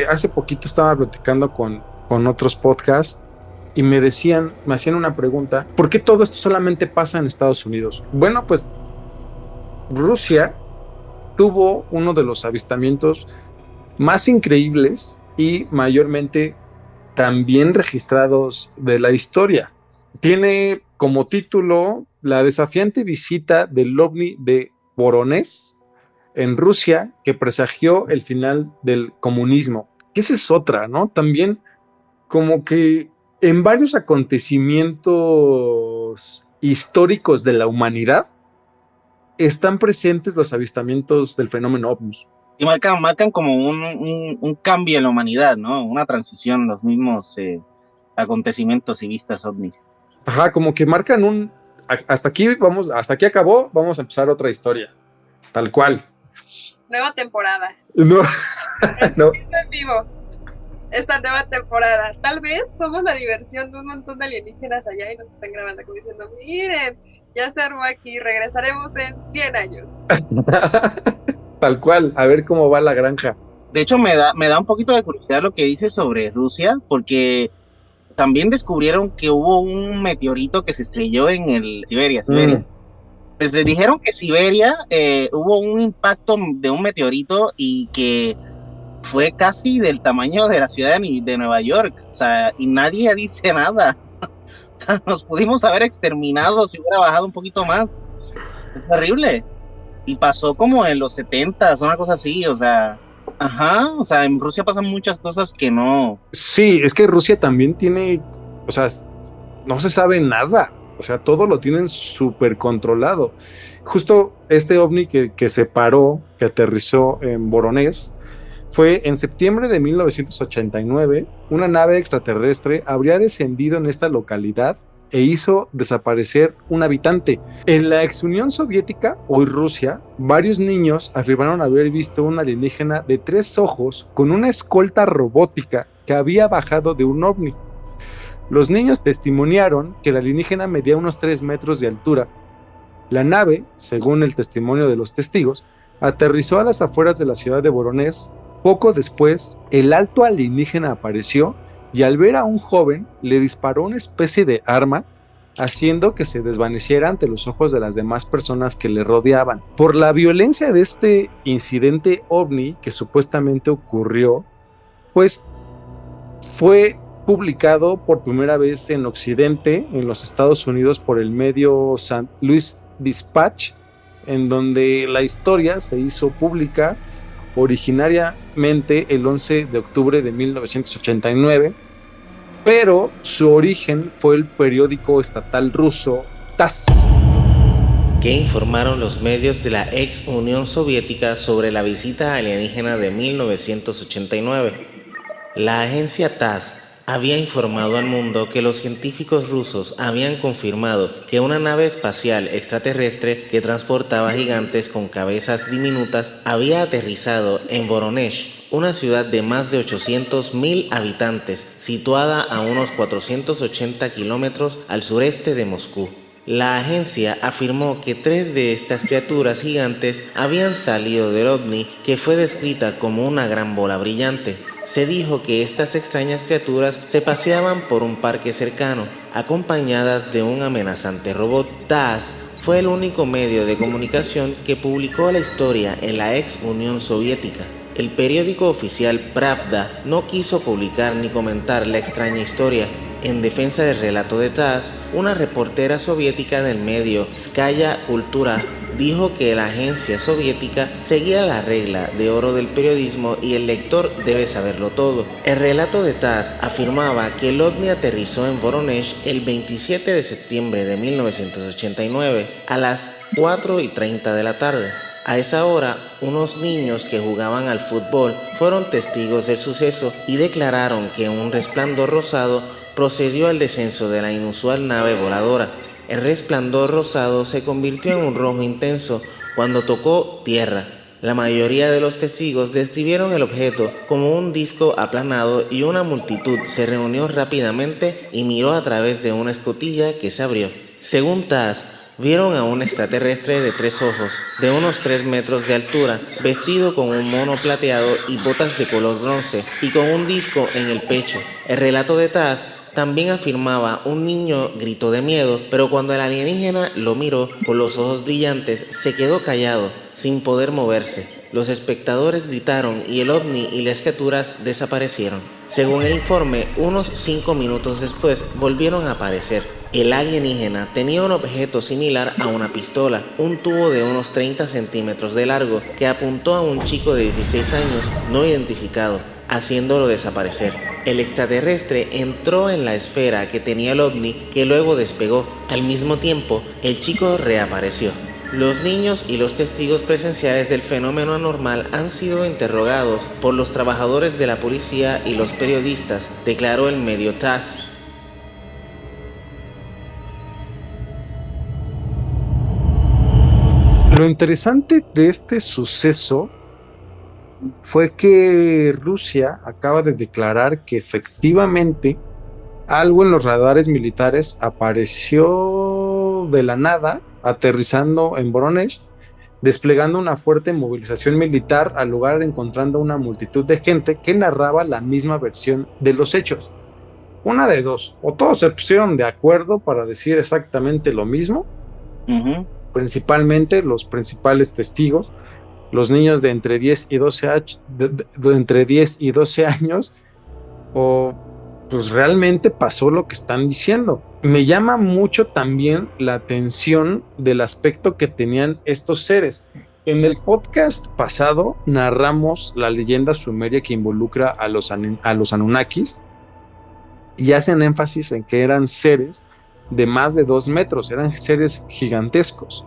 Hace poquito estaba platicando con otros podcasts y me hacían una pregunta: ¿por qué todo esto solamente pasa en Estados Unidos? Bueno, pues Rusia tuvo uno de los avistamientos más increíbles y mayormente también registrados de la historia. Tiene como título La desafiante visita del ovni de Voronezh en Rusia que presagió el final del comunismo. Esa es otra, ¿no? También como que en varios acontecimientos históricos de la humanidad están presentes los avistamientos del fenómeno ovni. Y marcan como un cambio en la humanidad, ¿no? Una transición, los mismos acontecimientos y vistas ovnis. Ajá, como que marcan hasta aquí acabó, vamos a empezar otra historia. Tal cual. Nueva temporada. No, no. En vivo. Esta nueva temporada. Tal vez somos la diversión de un montón de alienígenas allá y nos están grabando como diciendo, miren, ya se armó aquí, regresaremos en 100 años. Tal cual, a ver cómo va la granja. De hecho, me da un poquito de curiosidad lo que dice sobre Rusia, porque también descubrieron que hubo un meteorito que se estrelló en Siberia. Pues dijeron que Siberia hubo un impacto de un meteorito y que fue casi del tamaño de la ciudad de Nueva York, o sea, y nadie dice nada. O sea, nos pudimos haber exterminado si hubiera bajado un poquito más. Es terrible. Y pasó como en los 70s, una cosa así, o sea, en Rusia pasan muchas cosas que no. Sí, es que Rusia también tiene, o sea, no se sabe nada, o sea, todo lo tienen súper controlado. Justo este ovni que se paró, que aterrizó en Voronezh, fue en septiembre de 1989, una nave extraterrestre habría descendido en esta localidad e hizo desaparecer un habitante. En la ex Unión Soviética, hoy Rusia, varios niños afirmaron haber visto un alienígena de 3 ojos con una escolta robótica que había bajado de un ovni. Los niños testimoniaron que el alienígena medía unos 3 metros de altura. La nave, según el testimonio de los testigos, aterrizó a las afueras de la ciudad de Voronezh. Poco después, el alto alienígena apareció y al ver a un joven le disparó una especie de arma, haciendo que se desvaneciera ante los ojos de las demás personas que le rodeaban. Por la violencia de este incidente ovni que supuestamente ocurrió, pues fue publicado por primera vez en Occidente, en los Estados Unidos, por el medio St. Louis Dispatch, en donde la historia se hizo pública originariamente el 11 de octubre de 1989, pero su origen fue el periódico estatal ruso TASS. ¿Qué informaron los medios de la ex Unión Soviética sobre la visita alienígena de 1989? La agencia TASS había informado al mundo que los científicos rusos habían confirmado que una nave espacial extraterrestre que transportaba gigantes con cabezas diminutas había aterrizado en Voronezh, una ciudad de más de 800,000 habitantes, situada a unos 480 kilómetros al sureste de Moscú. La agencia afirmó que 3 de estas criaturas gigantes habían salido del ovni, que fue descrita como una gran bola brillante. Se dijo que estas extrañas criaturas se paseaban por un parque cercano, acompañadas de un amenazante robot. TASS fue el único medio de comunicación que publicó la historia en la ex Unión Soviética. El periódico oficial Pravda no quiso publicar ni comentar la extraña historia. En defensa del relato de TASS, una reportera soviética del medio Skaya Kultura dijo que la agencia soviética seguía la regla de oro del periodismo y el lector debe saberlo todo. El relato de TASS afirmaba que el ovni aterrizó en Voronezh el 27 de septiembre de 1989 a las 4:30 de la tarde. A esa hora, unos niños que jugaban al fútbol fueron testigos del suceso y declararon que un resplandor rosado procedió al descenso de la inusual nave voladora. El resplandor rosado se convirtió en un rojo intenso cuando tocó tierra. La mayoría de los testigos describieron el objeto como un disco aplanado y una multitud se reunió rápidamente y miró a través de una escotilla que se abrió. Según TASS, vieron a un extraterrestre de 3 ojos, de unos 3 metros de altura, vestido con un mono plateado y botas de color bronce, y con un disco en el pecho. El relato de TASS también afirmaba un niño gritó de miedo, pero cuando el alienígena lo miró con los ojos brillantes, se quedó callado, sin poder moverse. Los espectadores gritaron y el ovni y las criaturas desaparecieron. Según el informe, unos 5 minutos después volvieron a aparecer. El alienígena tenía un objeto similar a una pistola, un tubo de unos 30 centímetros de largo que apuntó a un chico de 16 años no identificado, haciéndolo desaparecer. El extraterrestre entró en la esfera que tenía el ovni, que luego despegó. Al mismo tiempo, el chico reapareció. Los niños y los testigos presenciales del fenómeno anormal han sido interrogados por los trabajadores de la policía y los periodistas, declaró el medio TASS. Lo interesante de este suceso fue que Rusia acaba de declarar que efectivamente algo en los radares militares apareció de la nada, aterrizando en Voronezh, desplegando una fuerte movilización militar al lugar, encontrando una multitud de gente que narraba la misma versión de los hechos. Una de dos, o todos se pusieron de acuerdo para decir exactamente lo mismo, principalmente los principales testigos, los niños de entre 10 y 12 años, o pues realmente pasó lo que están diciendo. Me llama mucho también la atención del aspecto que tenían estos seres. En el podcast pasado narramos la leyenda sumeria que involucra a los Anunnakis y hacen énfasis en que eran seres de más de 2 metros, eran seres gigantescos.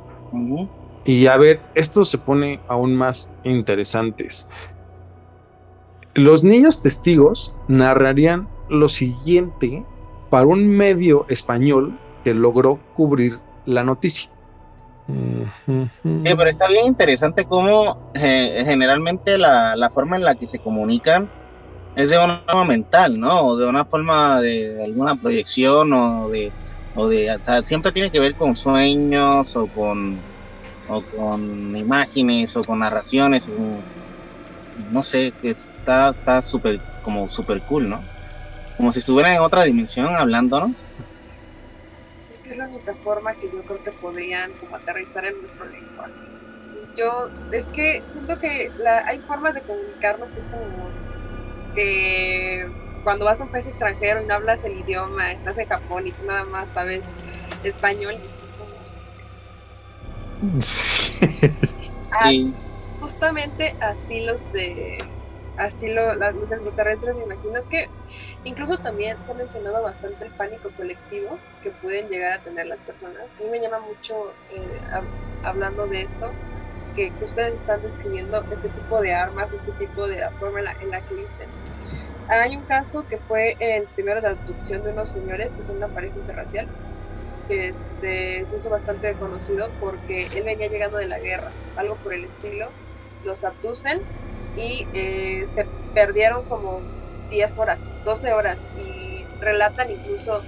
Y a ver, esto se pone aún más interesantes. Los niños testigos narrarían lo siguiente para un medio español que logró cubrir la noticia. Pero está bien interesante cómo generalmente la forma en la que se comunican es de una forma mental, ¿no? O de una forma de alguna proyección o sea, siempre tiene que ver con sueños o con imágenes o con narraciones, no sé, está súper cool, ¿no? Como si estuvieran en otra dimensión hablándonos. Es que es la única forma que yo creo que podrían como aterrizar en nuestro lenguaje. Es que siento que hay formas de comunicarnos que es como que cuando vas a un país extranjero y no hablas el idioma, estás en Japón y tú nada más sabes español y estás como... Sí. Justamente así los extraterrestres, me imagino. Es que incluso también se ha mencionado bastante el pánico colectivo que pueden llegar a tener las personas. A mí me llama mucho, hablando de esto, que ustedes están describiendo este tipo de armas, este tipo de forma en la que visten. Hay un caso que fue el primero de abducción de unos señores que son una pareja interracial. Se hizo bastante conocido porque él venía llegando de la guerra, algo por el estilo. Los abducen y se perdieron como 10 horas, 12 horas, y relatan incluso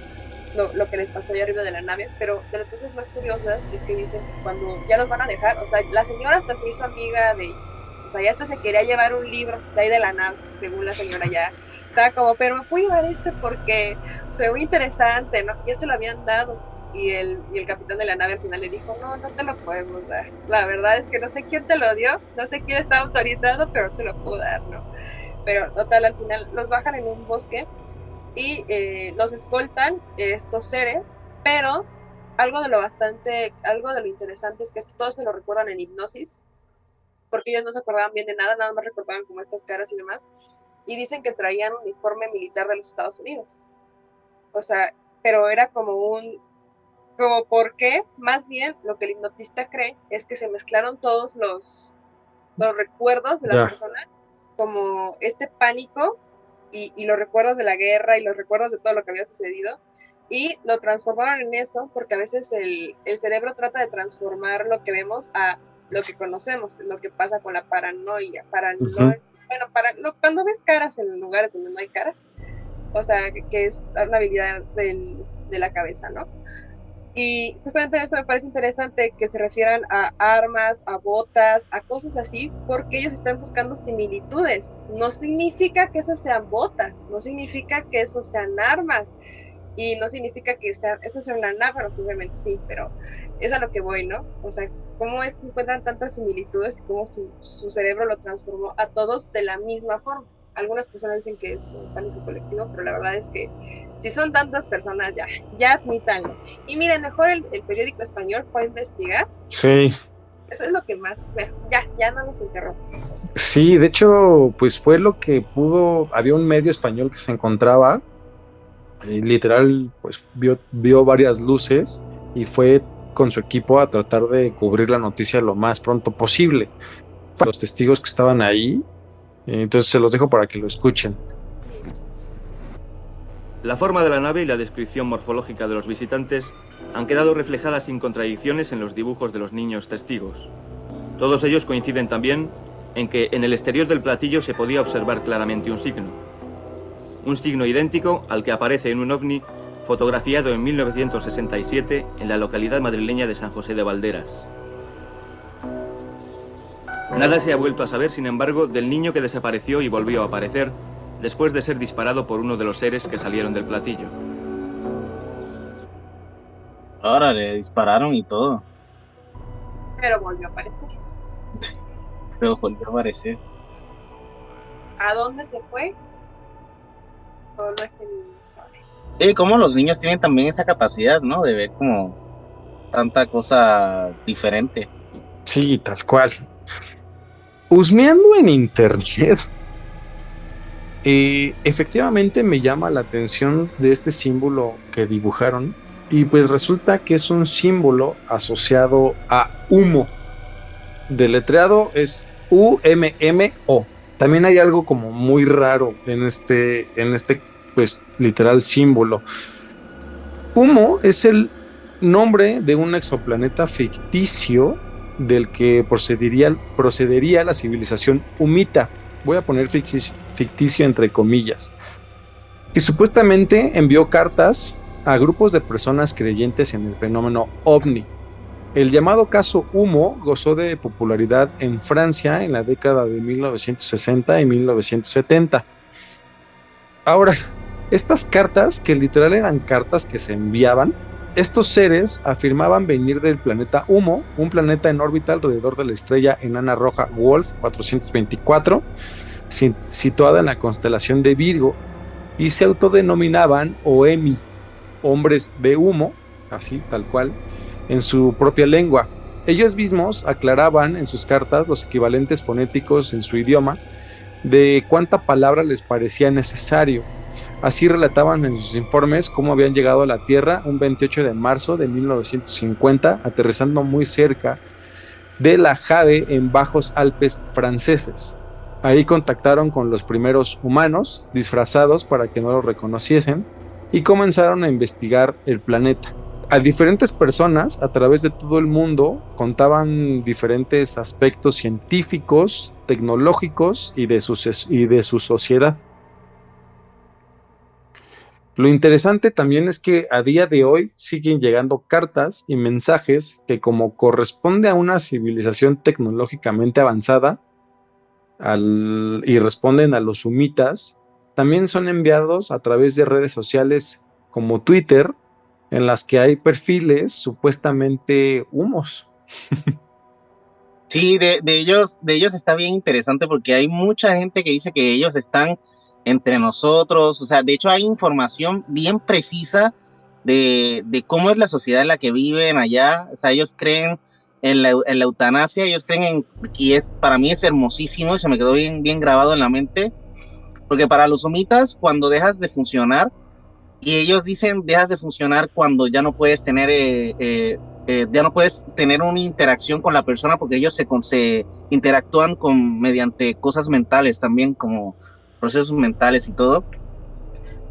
lo que les pasó allá arriba de la nave. Pero de las cosas más curiosas es que dicen que cuando ya los van a dejar, o sea, la señora hasta se hizo amiga de ellos, o sea, ya hasta se quería llevar un libro de ahí de la nave, según la señora. Ya estaba como, pero me puedo llevar porque se ve muy interesante, ¿no? Ya se lo habían dado. Y el capitán de la nave al final le dijo, no te lo podemos dar. La verdad es que no sé quién te lo dio, no sé quién está autorizado, pero te lo puedo dar, ¿no? Pero total, al final los bajan en un bosque y los escoltan estos seres, pero algo de lo interesante es que todos se lo recuerdan en hipnosis, porque ellos no se acordaban bien de nada, nada más recordaban como estas caras y demás, y dicen que traían uniforme militar de los Estados Unidos. O sea, pero era como ¿por qué? Más bien lo que el hipnotista cree es que se mezclaron todos los recuerdos de la persona, como este pánico y los recuerdos de la guerra y los recuerdos de todo lo que había sucedido, y lo transformaron en eso, porque a veces el cerebro trata de transformar lo que vemos a lo que conocemos, lo que pasa con la paranoia. Bueno, cuando ves caras en lugares donde no hay caras, o sea, que es una habilidad de la cabeza, ¿no? Y justamente esto me parece interesante, que se refieran a armas, a botas, a cosas así, porque ellos están buscando similitudes. No significa que esas sean botas, no significa que eso sean armas, y no significa que eso sea una navaja, obviamente sí, pero es a lo que voy, ¿no? O sea, cómo es que encuentran tantas similitudes y cómo su cerebro lo transformó a todos de la misma forma. Algunas personas dicen que es un pánico colectivo, pero la verdad es que si son tantas personas, ya admítanlo. Y miren, mejor el periódico español fue a investigar. Sí. Eso es lo que más, ya no nos interrumpe. Sí, de hecho, pues fue lo que pudo, había un medio español que se encontraba, literal, pues vio varias luces y fue con su equipo a tratar de cubrir la noticia lo más pronto posible. Para los testigos que estaban ahí, entonces se los dejo para que lo escuchen. La forma de la nave y la descripción morfológica de los visitantes han quedado reflejadas sin contradicciones en los dibujos de los niños testigos. Todos ellos coinciden también en que en el exterior del platillo se podía observar claramente un signo idéntico al que aparece en un ovni fotografiado en 1967 en la localidad madrileña de San José de Valderas. Nada se ha vuelto a saber, sin embargo, del niño que desapareció y volvió a aparecer después de ser disparado por uno de los seres que salieron del platillo. Ahora le dispararon y todo. Pero volvió a aparecer. ¿A dónde se fue? Solo ese niño sabe. Como los niños tienen también esa capacidad, ¿no? De ver como tanta cosa diferente. Sí, tal cual. Husmeando en internet, efectivamente me llama la atención de este símbolo que dibujaron, y pues resulta que es un símbolo asociado a humo. Deletreado es UMMO. También hay algo como muy raro en este pues literal símbolo. Humo es el nombre de un exoplaneta ficticio del que procedería la civilización humita. Voy a poner ficticio entre comillas. Y supuestamente envió cartas a grupos de personas creyentes en el fenómeno ovni. El llamado caso Humo gozó de popularidad en Francia en la década de 1960 y 1970. Ahora, estas cartas, que literal eran cartas que se enviaban, estos seres afirmaban venir del planeta Humo, un planeta en órbita alrededor de la estrella enana roja Wolf 424, situada en la constelación de Virgo, y se autodenominaban OEMI, hombres de humo, así tal cual, en su propia lengua. Ellos mismos aclaraban en sus cartas los equivalentes fonéticos en su idioma de cuánta palabra les parecía necesario. Así relataban en sus informes cómo habían llegado a la Tierra un 28 de marzo de 1950, aterrizando muy cerca de la Jade en Bajos Alpes franceses. Ahí contactaron con los primeros humanos, disfrazados para que no los reconociesen, y comenzaron a investigar el planeta. A diferentes personas a través de todo el mundo contaban diferentes aspectos científicos, tecnológicos y de su sociedad. Lo interesante también es que a día de hoy siguen llegando cartas y mensajes que, como corresponde a una civilización tecnológicamente avanzada y responden a los humitas, también son enviados a través de redes sociales como Twitter, en las que hay perfiles supuestamente humos. Sí, de ellos está bien interesante porque hay mucha gente que dice que ellos están entre nosotros. O sea, de hecho hay información bien precisa de cómo es la sociedad en la que viven allá. O sea, ellos creen en la eutanasia, ellos creen y para mí es hermosísimo y se me quedó bien grabado en la mente, porque para los sumitas, cuando dejas de funcionar, y ellos dicen dejas de funcionar cuando ya no puedes tener una interacción con la persona, porque ellos se interactúan mediante cosas mentales también, como procesos mentales y todo.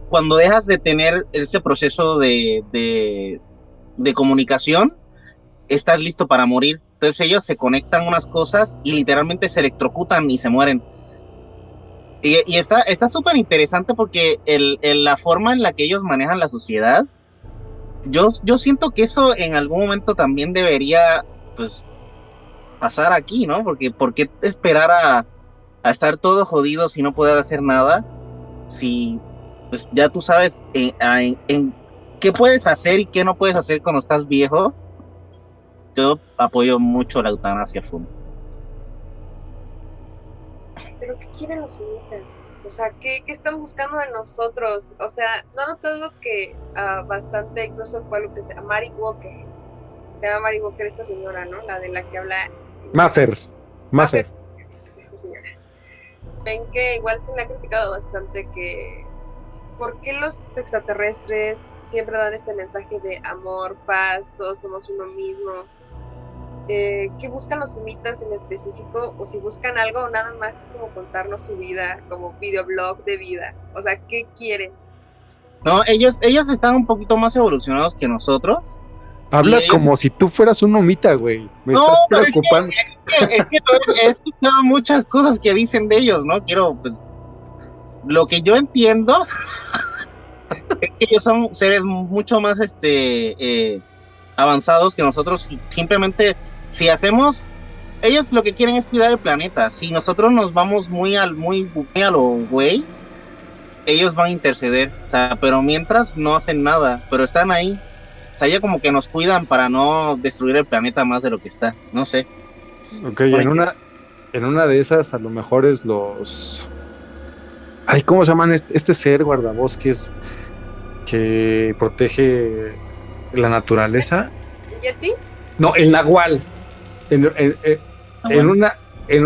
Cuando dejas de tener ese proceso de comunicación, estás listo para morir. Entonces ellos se conectan unas cosas y literalmente se electrocutan y se mueren. Y está súper interesante porque la forma en la que ellos manejan la sociedad, yo siento que eso en algún momento también debería, pues, pasar aquí, ¿no? Porque ¿por qué esperar a estar todo jodido si no puedes hacer nada? Si, pues, ya tú sabes en qué puedes hacer y qué no puedes hacer cuando estás viejo. Yo apoyo mucho la eutanasia, full. ¿Pero qué quieren los sumitas? O sea, ¿qué están buscando de nosotros? O sea, no noto que bastante, incluso fue algo que se llama Mary Walker. Se llama Mary Walker esta señora, ¿no? La de la que habla... Maffer. Señora. Ven que igual se le ha criticado bastante que... ¿Por qué los extraterrestres siempre dan este mensaje de amor, paz, todos somos uno mismo? ¿Qué buscan los sumitas en específico? O si buscan algo, nada más es como contarnos su vida, como videoblog de vida. O sea, ¿qué quieren? No, ellos están un poquito más evolucionados que nosotros. Hablas como si tú fueras un humita, güey. Me estás preocupando. Es que he escuchado muchas cosas que dicen de ellos, ¿no? Pues, lo que yo entiendo es que ellos son seres mucho más avanzados que nosotros. Simplemente, si hacemos, ellos lo que quieren es cuidar el planeta. Si nosotros nos vamos muy a lo güey, ellos van a interceder. O sea, pero mientras no hacen nada, pero están ahí. O sea, ya como que nos cuidan para no destruir el planeta más de lo que está. No sé. Ok, en una de esas a lo mejor es los... Ay, ¿cómo se llaman este ser guardabosques que protege la naturaleza? ¿El Yeti? No, el nahual. En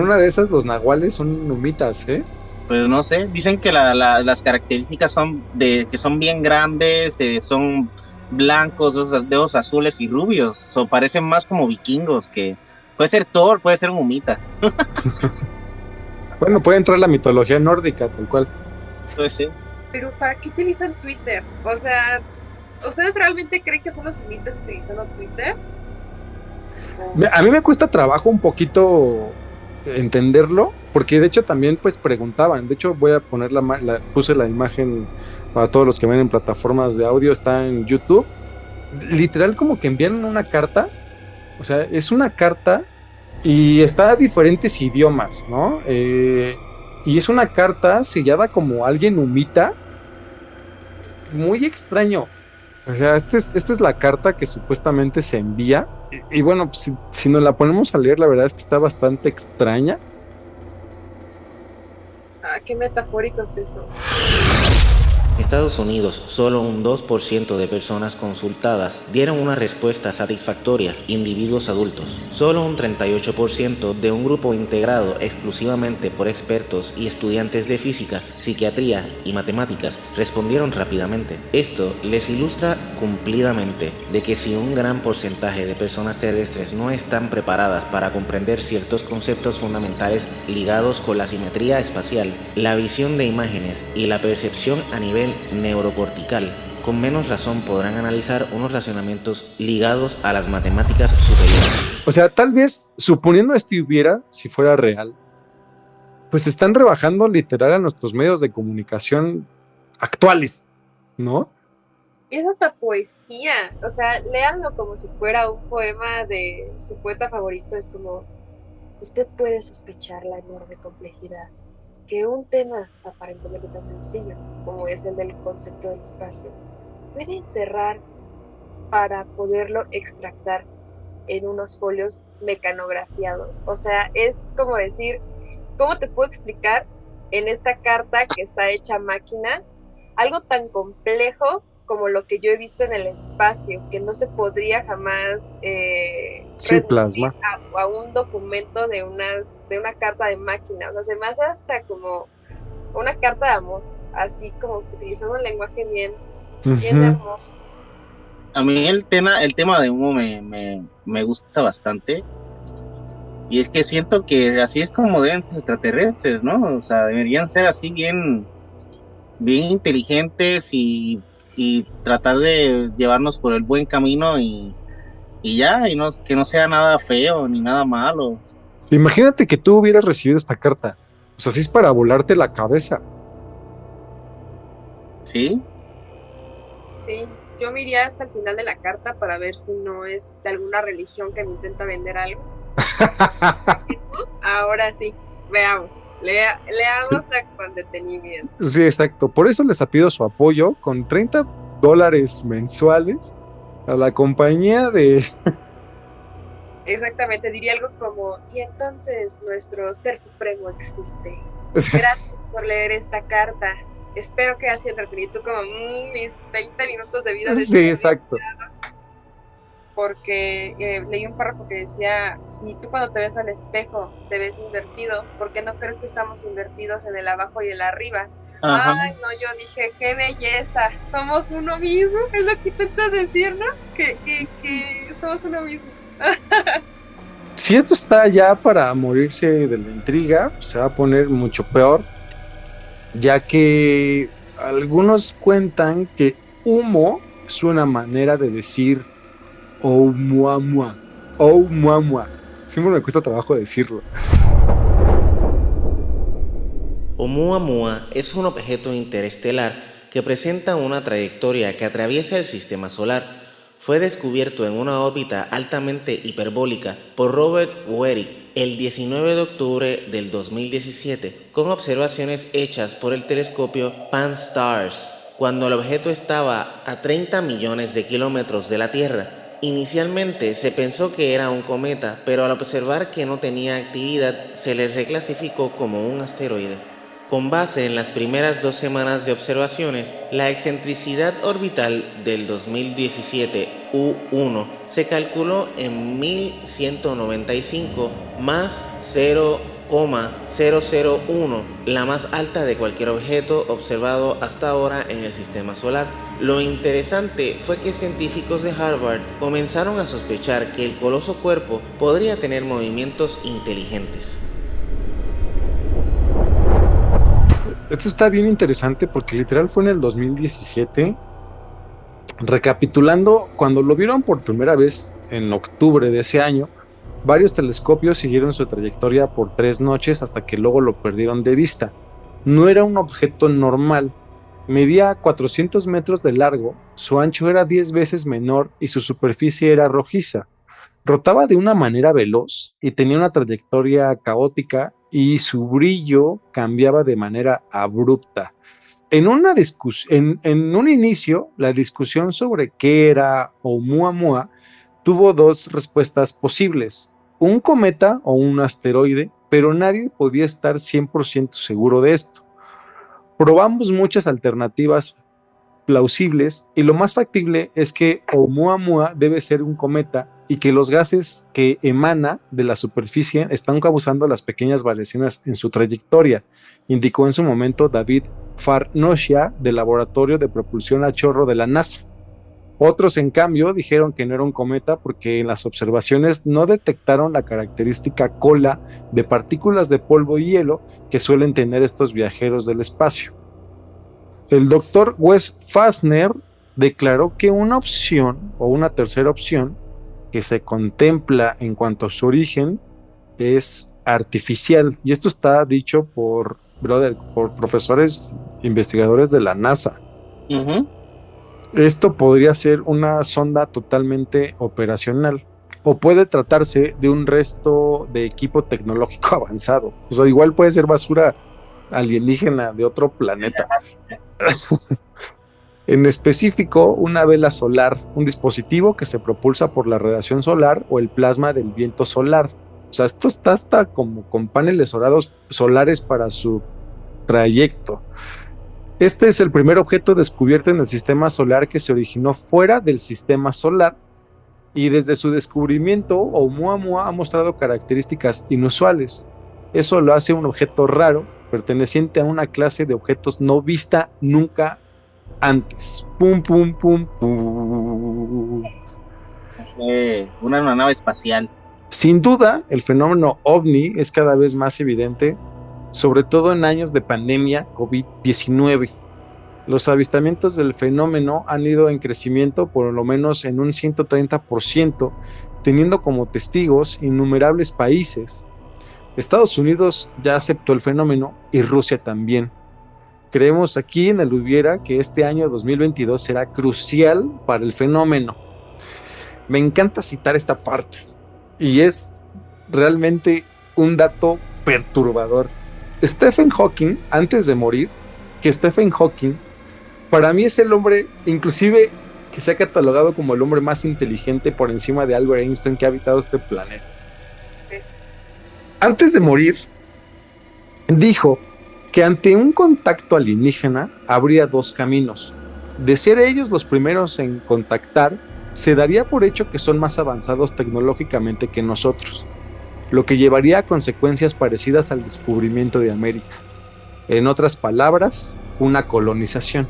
una de esas los nahuales son humitas, ¿eh? Pues no sé, dicen que las características son que son bien grandes, son blancos, de ojos azules y rubios, parecen más como vikingos, que puede ser Thor, puede ser un humita. Bueno, puede entrar la mitología nórdica, tal cual. Puede ser. Pero ¿para qué utilizan Twitter? O sea, ¿ustedes realmente creen que son los humitas utilizando Twitter? A mí me cuesta trabajo un poquito entenderlo, porque de hecho también pues preguntaban. De hecho voy a poner puse la imagen para todos los que ven en plataformas de audio, está en YouTube. Literal como que envían una carta, o sea, es una carta y está a diferentes idiomas, ¿no? Y es una carta sellada como alguien humita, muy extraño. O sea, esta es la carta que supuestamente se envía. Y bueno, pues, si nos la ponemos a leer, la verdad es que está bastante extraña. Qué metafórico empezó. Estados Unidos, solo un 2% de personas consultadas dieron una respuesta satisfactoria, individuos adultos. Solo un 38% de un grupo integrado exclusivamente por expertos y estudiantes de física, psiquiatría y matemáticas respondieron rápidamente. Esto les ilustra cumplidamente de que si un gran porcentaje de personas terrestres no están preparadas para comprender ciertos conceptos fundamentales ligados con la simetría espacial, la visión de imágenes y la percepción a nivel neurocortical, con menos razón podrán analizar unos racionamientos ligados a las matemáticas superiores. O sea, tal vez, suponiendo esto si fuera real, pues están rebajando literal a nuestros medios de comunicación actuales, ¿no? Es hasta poesía, o sea, léanlo como si fuera un poema de su poeta favorito. Es como, usted puede sospechar la enorme complejidad que un tema aparentemente tan sencillo como es el del concepto del espacio puede encerrar para poderlo extractar en unos folios mecanografiados. O sea, es como decir, ¿cómo te puedo explicar en esta carta que está hecha a máquina, algo tan complejo como lo que yo he visto en el espacio, que no se podría jamás reducir a un documento de una carta de máquina. O sea, se me hace hasta como una carta de amor, así como utilizando un lenguaje bien hermoso. A mí el tema de humo me gusta bastante. Y es que siento que así es como deben ser extraterrestres, ¿no? O sea, deberían ser así bien inteligentes y tratar de llevarnos por el buen camino y ya, y que no sea nada feo ni nada malo. Imagínate que tú hubieras recibido esta carta. O sea, sí es para volarte la cabeza. ¿Sí? Sí, yo me iría hasta el final de la carta para ver si no es de alguna religión que me intenta vender algo. Ahora sí, veamos, leamos con detenimiento. Sí, exacto. Por eso les pido su apoyo con $30 mensuales a la compañía de... Exactamente, diría algo como, y entonces nuestro ser supremo existe. Gracias por leer esta carta. Espero que haya sido entretenido. Tú como mis 20 minutos de vida. Sí, exacto. Porque leí un párrafo que decía, si tú cuando te ves al espejo te ves invertido, ¿por qué no crees que estamos invertidos en el abajo y el arriba? Ajá. Ay, no, yo dije, qué belleza, somos uno mismo, es lo que intentas decirnos, que somos uno mismo. Si esto está ya para morirse de la intriga, se va a poner mucho peor, ya que algunos cuentan que humo es una manera de decir Oumuamua. Oumuamua. Siempre me cuesta trabajo decirlo. Oumuamua es un objeto interestelar que presenta una trayectoria que atraviesa el sistema solar. Fue descubierto en una órbita altamente hiperbólica por Robert Werik el 19 de octubre del 2017, con observaciones hechas por el telescopio Pan-STARRS, cuando el objeto estaba a 30 millones de kilómetros de la Tierra. Inicialmente se pensó que era un cometa, pero al observar que no tenía actividad, se le reclasificó como un asteroide. Con base en las primeras 2 semanas de observaciones, la excentricidad orbital del 2017 U1 se calculó en 1195 más 0,001, la más alta de cualquier objeto observado hasta ahora en el sistema solar. Lo interesante fue que científicos de Harvard comenzaron a sospechar que el coloso cuerpo podría tener movimientos inteligentes. Esto está bien interesante porque literal fue en el 2017. Recapitulando, cuando lo vieron por primera vez en octubre de ese año, varios telescopios siguieron su trayectoria por 3 noches hasta que luego lo perdieron de vista. No era un objeto normal. Medía 400 metros de largo, su ancho era 10 veces menor y su superficie era rojiza. Rotaba de una manera veloz y tenía una trayectoria caótica y su brillo cambiaba de manera abrupta. En un inicio, la discusión sobre qué era Oumuamua tuvo 2 respuestas posibles: un cometa o un asteroide, pero nadie podía estar 100% seguro de esto. Probamos muchas alternativas plausibles y lo más factible es que Oumuamua debe ser un cometa y que los gases que emana de la superficie están causando las pequeñas variaciones en su trayectoria, indicó en su momento David Farnocchia del Laboratorio de Propulsión a Chorro de la NASA. Otros, en cambio, dijeron que no era un cometa porque en las observaciones no detectaron la característica cola de partículas de polvo y hielo que suelen tener estos viajeros del espacio. El doctor Wes Fassner declaró que una opción o una tercera opción que se contempla en cuanto a su origen es artificial, y esto está dicho por profesores investigadores de la NASA. Uh-huh. Esto podría ser una sonda totalmente operacional o puede tratarse de un resto de equipo tecnológico avanzado. O sea, igual puede ser basura alienígena de otro planeta. En específico, una vela solar, un dispositivo que se propulsa por la radiación solar o el plasma del viento solar. O sea, esto está hasta como con paneles solares para su trayecto. Este es el primer objeto descubierto en el sistema solar que se originó fuera del sistema solar, y desde su descubrimiento Oumuamua ha mostrado características inusuales. Eso lo hace un objeto raro, perteneciente a una clase de objetos no vista nunca antes. Pum, pum, pum, pum. Una nave espacial. Sin duda, el fenómeno ovni es cada vez más evidente, sobre todo en años de pandemia COVID-19. Los avistamientos del fenómeno han ido en crecimiento por lo menos en un 130%, teniendo como testigos innumerables países. Estados Unidos ya aceptó el fenómeno y Rusia también. Creemos aquí en el Hubiera que este año 2022 será crucial para el fenómeno. Me encanta citar esta parte y es realmente un dato perturbador. Stephen Hawking, antes de morir, que Stephen Hawking para mí es el hombre, inclusive que se ha catalogado como el hombre más inteligente por encima de Albert Einstein que ha habitado este planeta. Antes de morir, dijo que ante un contacto alienígena habría dos caminos. De ser ellos los primeros en contactar, se daría por hecho que son más avanzados tecnológicamente que nosotros, lo que llevaría a consecuencias parecidas al descubrimiento de América. En otras palabras, una colonización.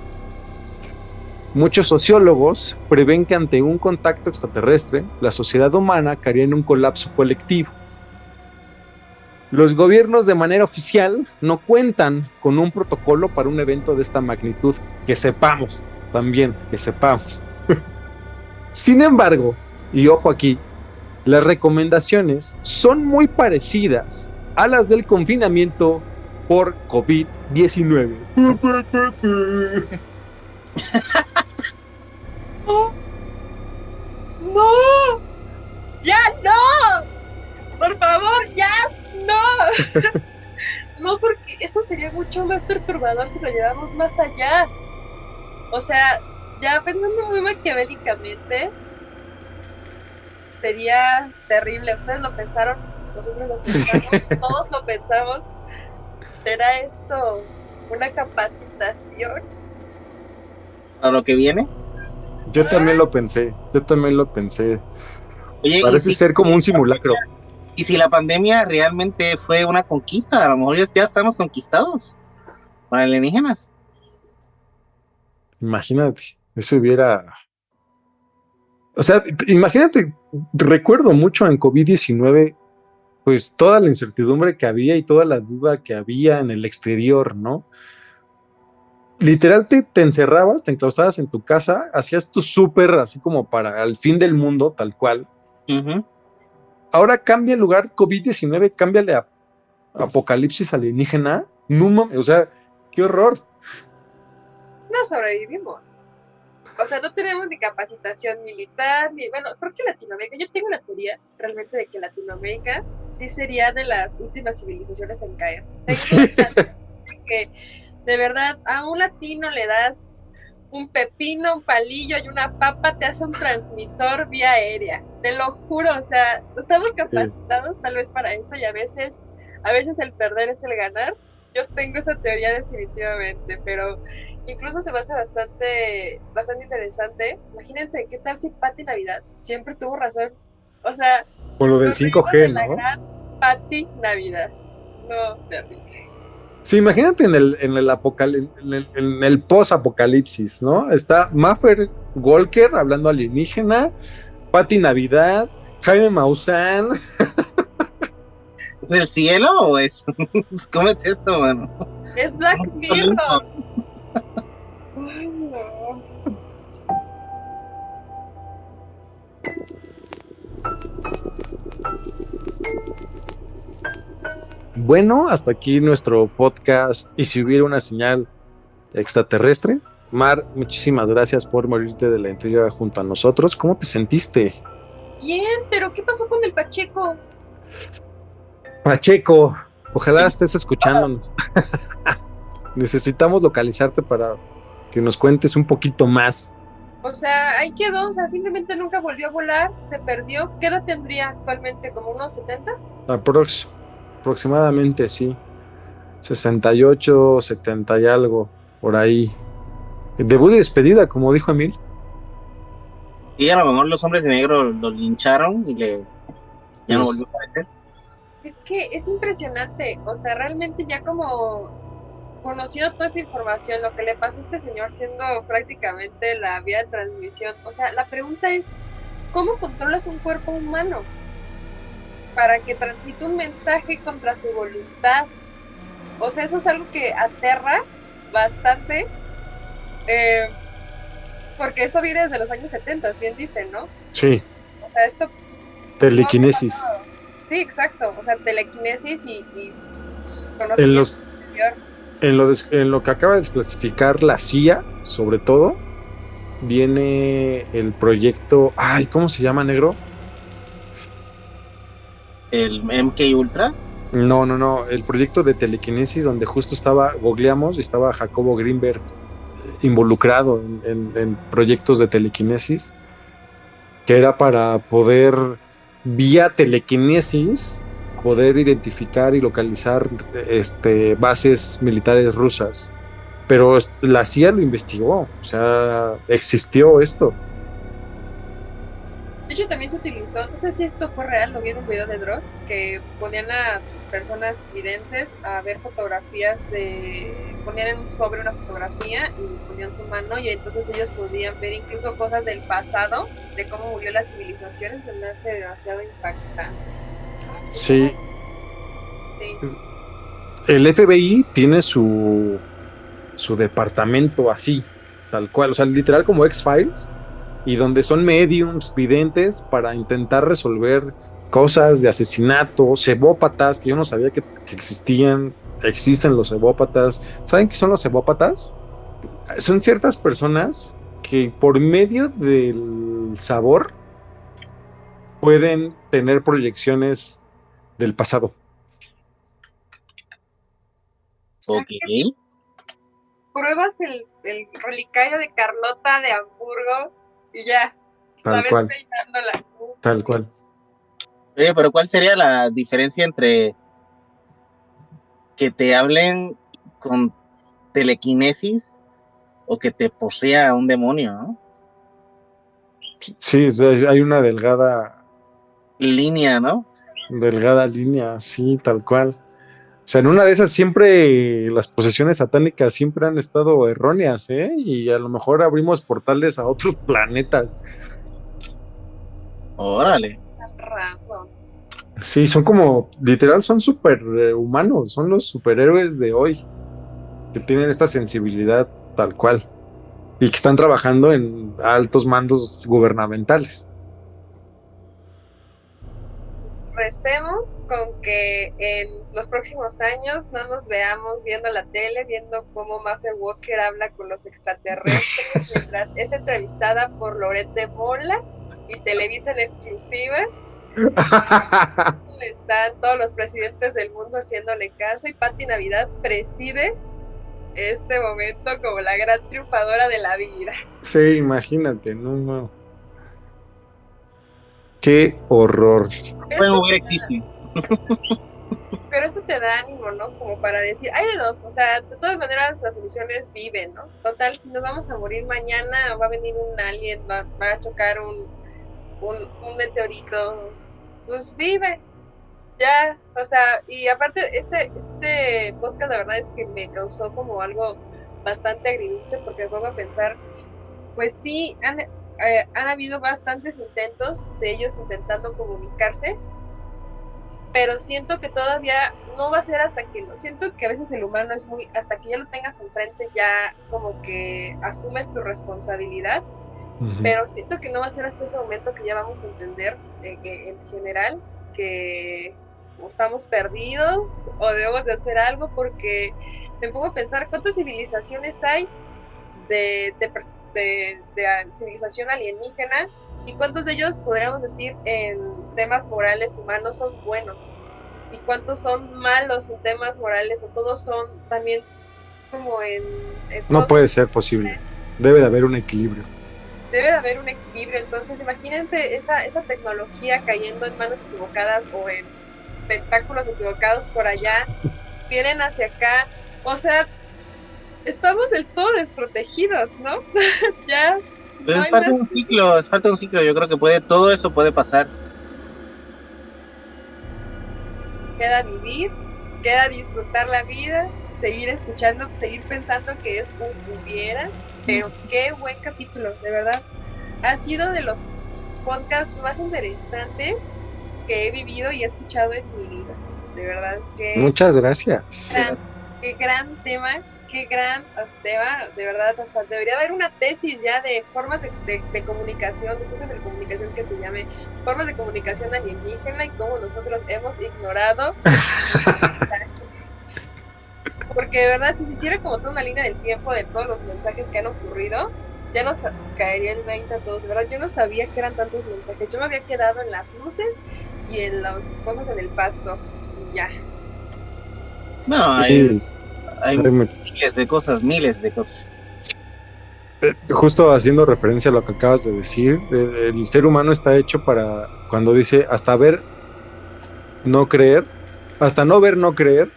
Muchos sociólogos prevén que ante un contacto extraterrestre, la sociedad humana caería en un colapso colectivo. Los gobiernos de manera oficial no cuentan con un protocolo para un evento de esta magnitud, que sepamos, también, que sepamos. Sin embargo, y ojo aquí, las recomendaciones son muy parecidas a las del confinamiento por COVID-19. ¡No! ¡Ya no! ¡Por favor, ya no! No, porque eso sería mucho más perturbador si lo llevamos más allá. O sea, ya pensando muy maquiavélicamente, sería terrible. Ustedes lo pensaron, nosotros lo pensamos, todos lo pensamos. ¿Será esto una capacitación? ¿A lo que viene? Yo también lo pensé. Oye, Parece ser como un simulacro. Y si la pandemia realmente fue una conquista, a lo mejor ya estamos conquistados por alienígenas. Imagínate, eso hubiera... O sea, imagínate, recuerdo mucho en COVID-19, pues toda la incertidumbre que había y toda la duda que había en el exterior, ¿no? Literal te encerrabas, te enclaustrabas en tu casa, hacías tu súper así como para el fin del mundo, tal cual. Uh-huh. Ahora cambia el lugar COVID-19, cámbiale a apocalipsis alienígena. No mames, o sea, qué horror. No sobrevivimos. O sea, no tenemos ni capacitación militar, ni... Bueno, creo que Latinoamérica... Yo tengo una teoría realmente de que Latinoamérica sí sería de las últimas civilizaciones en caer. Tengo que de verdad a un latino le das un pepino, un palillo y una papa, te hace un transmisor vía aérea. Te lo juro, o sea, no estamos capacitados tal vez para esto y a veces el perder es el ganar. Yo tengo esa teoría definitivamente, pero incluso se me hace bastante interesante. Imagínense, ¿qué tal si Pati Navidad siempre tuvo razón? O sea, con lo del 5G, la ¿no? gran Pati Navidad. No, terrible. Sí, imagínate en el post-apocalipsis, ¿no? Está Maffer Walker hablando alienígena, Pati Navidad, Jaime Maussan. ¿Es el cielo o es? ¿Cómo es eso, mano? Es Black Mirror. Ay, no. Bueno, hasta aquí nuestro podcast. Y si hubiera una señal extraterrestre, Mar, muchísimas gracias por morirte de la intriga junto a nosotros. ¿Cómo te sentiste? Bien, pero ¿qué pasó con el Pacheco? Pacheco, ojalá estés escuchándonos. Necesitamos localizarte para que nos cuentes un poquito más. O sea, ahí quedó, o sea, simplemente nunca volvió a volar, se perdió. ¿Qué edad tendría actualmente? ¿Como unos 70? Aproximadamente, sí. 68, 70 y algo, por ahí. Debut y despedida, como dijo Emil. Y a lo mejor los hombres de negro lo lincharon y ya no volvió a aparecer. Es que es impresionante, o sea, realmente ya como conociendo toda esta información, lo que le pasó a este señor siendo prácticamente la vía de transmisión, o sea, la pregunta es, ¿cómo controlas un cuerpo humano para que transmita un mensaje contra su voluntad? O sea, eso es algo que aterra bastante, porque esto viene desde los años 70, bien dicen, ¿no? Sí. O sea, esto... Telequinesis. Sí, exacto, o sea, telequinesis y en lo que acaba de desclasificar la CIA, sobre todo, viene el proyecto, ¿cómo se llama, negro? ¿El MK Ultra? No, el proyecto de telequinesis donde justo googleamos y estaba Jacobo Greenberg involucrado en proyectos de telequinesis, que era para poder, vía telequinesis, poder identificar y localizar bases militares rusas. Pero la CIA lo investigó, o sea, existió esto. De hecho, también se utilizó, no sé si esto fue real, lo vi en un video de Dross, que ponían a personas videntes a ver fotografías ponían en un sobre una fotografía y ponían su mano y entonces ellos podían ver incluso cosas del pasado, de cómo murió la civilización, y se me hace demasiado impactante. Sí. El FBI tiene su departamento así, tal cual, o sea, literal como X-Files, y donde son mediums videntes para intentar resolver cosas de asesinato, cebópatas, que yo no sabía que existen los cebópatas. ¿Saben qué son los cebópatas? Son ciertas personas que por medio del sabor pueden tener proyecciones del pasado. Ok. Pruebas el relicario de Carlota de Hamburgo y ya. Tal cual. Tal cual. Oye, pero ¿cuál sería la diferencia entre que te hablen con telequinesis o que te posea un demonio, ¿no? Sí, o sea, hay una delgada línea, ¿no? Delgada línea, sí, tal cual. O sea, en una de esas siempre las posesiones satánicas siempre han estado erróneas, ¿eh? Y a lo mejor abrimos portales a otros planetas. Órale. Sí, son como, literal, son super humanos, son los superhéroes de hoy, que tienen esta sensibilidad tal cual, y que están trabajando en altos mandos gubernamentales. Recemos con que en los próximos años no nos veamos viendo la tele, viendo cómo Maffer Walker habla con los extraterrestres mientras es entrevistada por Loret de Mola y Televisa en exclusiva. Están todos los presidentes del mundo haciéndole caso y Pati Navidad preside este momento como la gran triunfadora de la vida. Sí, imagínate, no. Qué horror. Bueno, hubiera existido. Pero esto te da ánimo, ¿no? Como para decir, hay de dos, o sea, de todas maneras las soluciones viven, ¿no? Total, si nos vamos a morir mañana, va a venir un alien, va a chocar un meteorito, pues vive, ya, o sea, y aparte este podcast la verdad es que me causó como algo bastante agridulce porque me pongo a pensar, pues sí, han habido bastantes intentos de ellos intentando comunicarse, pero siento que todavía no va a ser siento que a veces el humano es hasta que ya lo tengas enfrente ya como que asumes tu responsabilidad, pero siento que no va a ser hasta ese momento que ya vamos a entender en general que estamos perdidos o debemos de hacer algo, porque me pongo a pensar cuántas civilizaciones hay de civilización alienígena y cuántos de ellos podríamos decir en temas morales humanos son buenos y cuántos son malos en temas morales, o todos son también como en no puede ser posible, debe de haber un equilibrio. Entonces imagínense esa tecnología cayendo en manos equivocadas o en tentáculos equivocados por allá vienen hacia acá, o sea, estamos del todo desprotegidos, ¿no? Ya. Pero no es hay parte de más un que- ciclo, es parte de un ciclo. Yo creo que todo eso puede pasar. Queda vivir, queda disfrutar la vida, seguir escuchando, seguir pensando que es un hubiera, pero qué buen capítulo, de verdad. Ha sido de los podcasts más interesantes que he vivido y he escuchado en mi vida. De verdad, Muchas gracias. qué gran tema, de verdad. O sea, debería haber una tesis ya de formas de comunicación, de ciencias de comunicación que se llame formas de comunicación alienígena y cómo nosotros hemos ignorado. Porque de verdad, si se hiciera como toda una línea del tiempo de todos los mensajes que han ocurrido, ya nos caería el 20 a todos. De verdad, yo no sabía que eran tantos mensajes. Yo me había quedado en las luces y en las cosas en el pasto. Y ya. No, Sí. hay Ay, miles de cosas. Justo haciendo referencia a lo que acabas de decir, el ser humano está hecho para, cuando dice hasta ver, no creer, hasta no ver, no creer,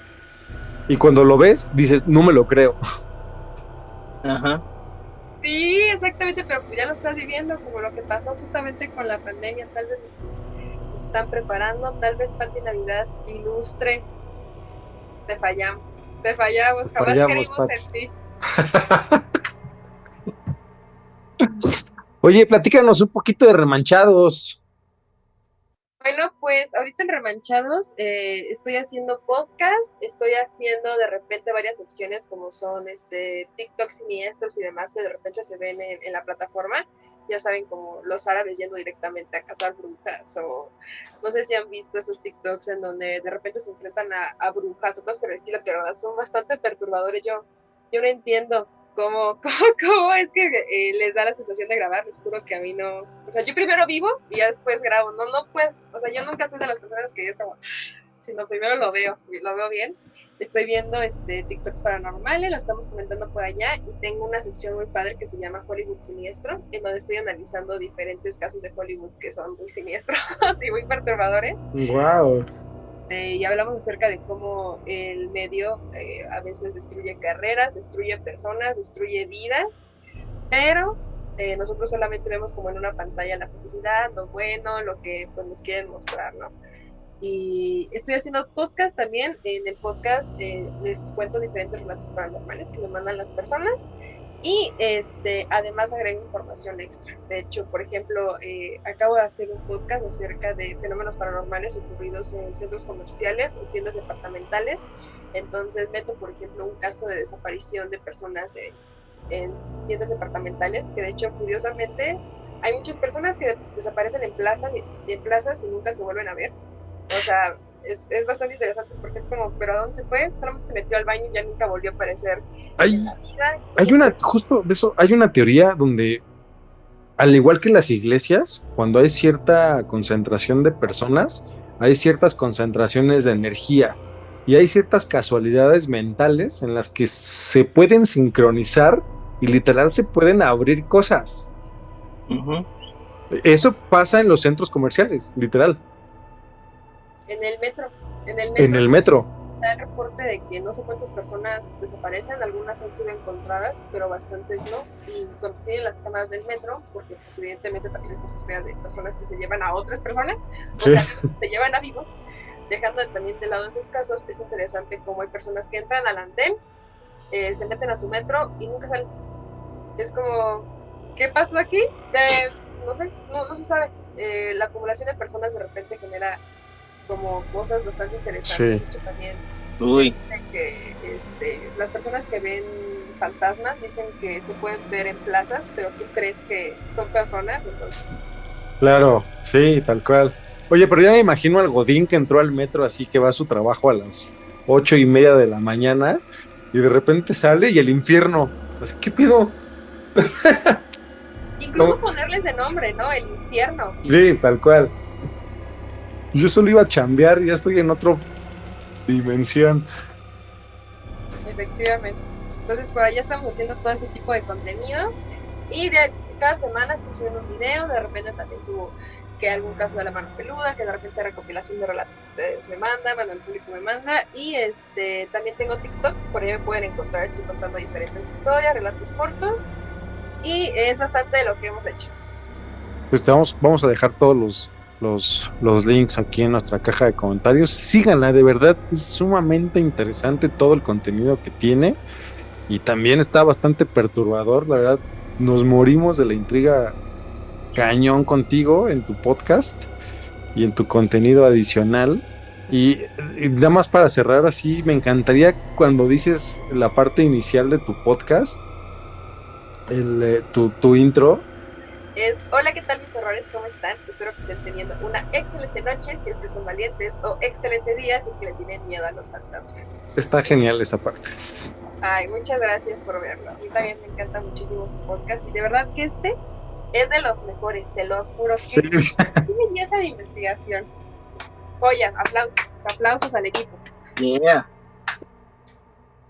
y cuando lo ves, dices, no me lo creo. Ajá. Sí, exactamente, pero ya lo estás viviendo, como lo que pasó justamente con la pandemia. Tal vez nos están preparando, tal vez Pati Navidad ilustre. Te fallamos, jamás Fallamos, creímos Pati. en ti. Oye, platícanos un poquito de Remanchados. Bueno, pues ahorita en Remanchados estoy haciendo podcast, estoy haciendo de repente varias secciones como son TikTok siniestros y demás que de repente se ven en la plataforma. Ya saben, como los árabes yendo directamente a cazar brujas, o no sé si han visto esos TikToks en donde de repente se enfrentan a brujas o cosas por el estilo, que de verdad son bastante perturbadores. Yo no entiendo cómo es que les da la sensación de grabar. Les juro que a mí no, o sea, yo primero vivo y ya después grabo. No puedo, o sea, yo nunca soy de las personas que yo como, sino primero lo veo bien. Estoy viendo TikToks paranormales, lo estamos comentando por allá, y tengo una sección muy padre que se llama Hollywood Siniestro, en donde estoy analizando diferentes casos de Hollywood que son muy siniestros y muy perturbadores. Wow. Y hablamos acerca de cómo el medio a veces destruye carreras, destruye personas, destruye vidas, pero nosotros solamente vemos como en una pantalla la felicidad, lo bueno, lo que pues, nos quieren mostrar, ¿no? Y estoy haciendo podcast también. En el podcast les cuento diferentes relatos paranormales que me mandan las personas, y además agrego información extra. De hecho, por ejemplo, acabo de hacer un podcast acerca de fenómenos paranormales ocurridos en centros comerciales o tiendas departamentales. Entonces meto, por ejemplo, un caso de desaparición de personas en tiendas departamentales, que de hecho, curiosamente, hay muchas personas que desaparecen en plazas y nunca se vuelven a ver. O sea, es bastante interesante porque es como, ¿pero a dónde se fue? Solamente se metió al baño y ya nunca volvió a aparecer en la vida. Justo de eso, hay una teoría donde, al igual que las iglesias, cuando hay cierta concentración de personas, hay ciertas concentraciones de energía y hay ciertas casualidades mentales en las que se pueden sincronizar y literal se pueden abrir cosas. Uh-huh. Eso pasa en los centros comerciales, literal. En el metro. En el metro. Da el reporte de que no sé cuántas personas desaparecen, algunas han sido encontradas, pero bastantes no. Y cuando siguen las cámaras del metro, porque pues, evidentemente también hay cosas feas de personas que se llevan a otras personas, Sí. o sea, se llevan a vivos, dejando también de lado esos casos. Es interesante cómo hay personas que entran al andén, se meten a su metro y nunca salen. Es como, ¿qué pasó aquí? No sé, no se sabe. La acumulación de personas de repente genera como cosas bastante interesantes. Sí. De hecho, también dicen que las personas que ven fantasmas dicen que se pueden ver en plazas, pero tú crees que son personas, entonces. Claro, sí, tal cual. Oye, pero ya me imagino al Godín que entró al metro así, que va a su trabajo a las 8:30 de la mañana y de repente sale y el infierno. Pues, ¿qué pido? Incluso ¿Cómo? ponerles de nombre, ¿no? El infierno. Sí, tal cual. Yo solo iba a chambear y ya estoy en otra dimensión. Efectivamente. Entonces por allá estamos haciendo todo ese tipo de contenido, y cada semana estoy subiendo un video. De repente también subo que algún caso de la mano peluda, que de repente recopilación de relatos que ustedes me mandan, bueno, el público me manda, y también tengo TikTok, por ahí me pueden encontrar, estoy contando diferentes historias, relatos cortos, y es bastante de lo que hemos hecho. Pues vamos a dejar todos los links aquí en nuestra caja de comentarios. Síganla, de verdad, es sumamente interesante todo el contenido que tiene, y también está bastante perturbador, la verdad, nos morimos de la intriga cañón contigo en tu podcast y en tu contenido adicional. Y nada más para cerrar así, me encantaría cuando dices la parte inicial de tu podcast, tu intro. Hola, ¿qué tal mis errores? ¿Cómo están? Espero que estén teniendo una excelente noche si es que son valientes, o excelente día si es que le tienen miedo a los fantasmas. Está genial esa parte. Ay, muchas gracias por verlo. A mí también me encanta muchísimo su podcast, y de verdad que es de los mejores, se los juro. Sí. Qué belleza de investigación. Joya, aplausos al equipo. Yeah.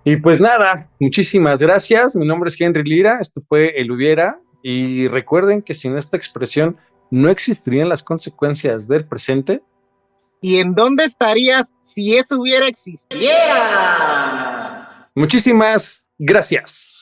Y pues nada, muchísimas gracias. Mi nombre es Henry Lira, esto fue El Hubiera, y recuerden que sin esta expresión no existirían las consecuencias del presente. ¿Y en dónde estarías si eso hubiera existiera? Muchísimas gracias.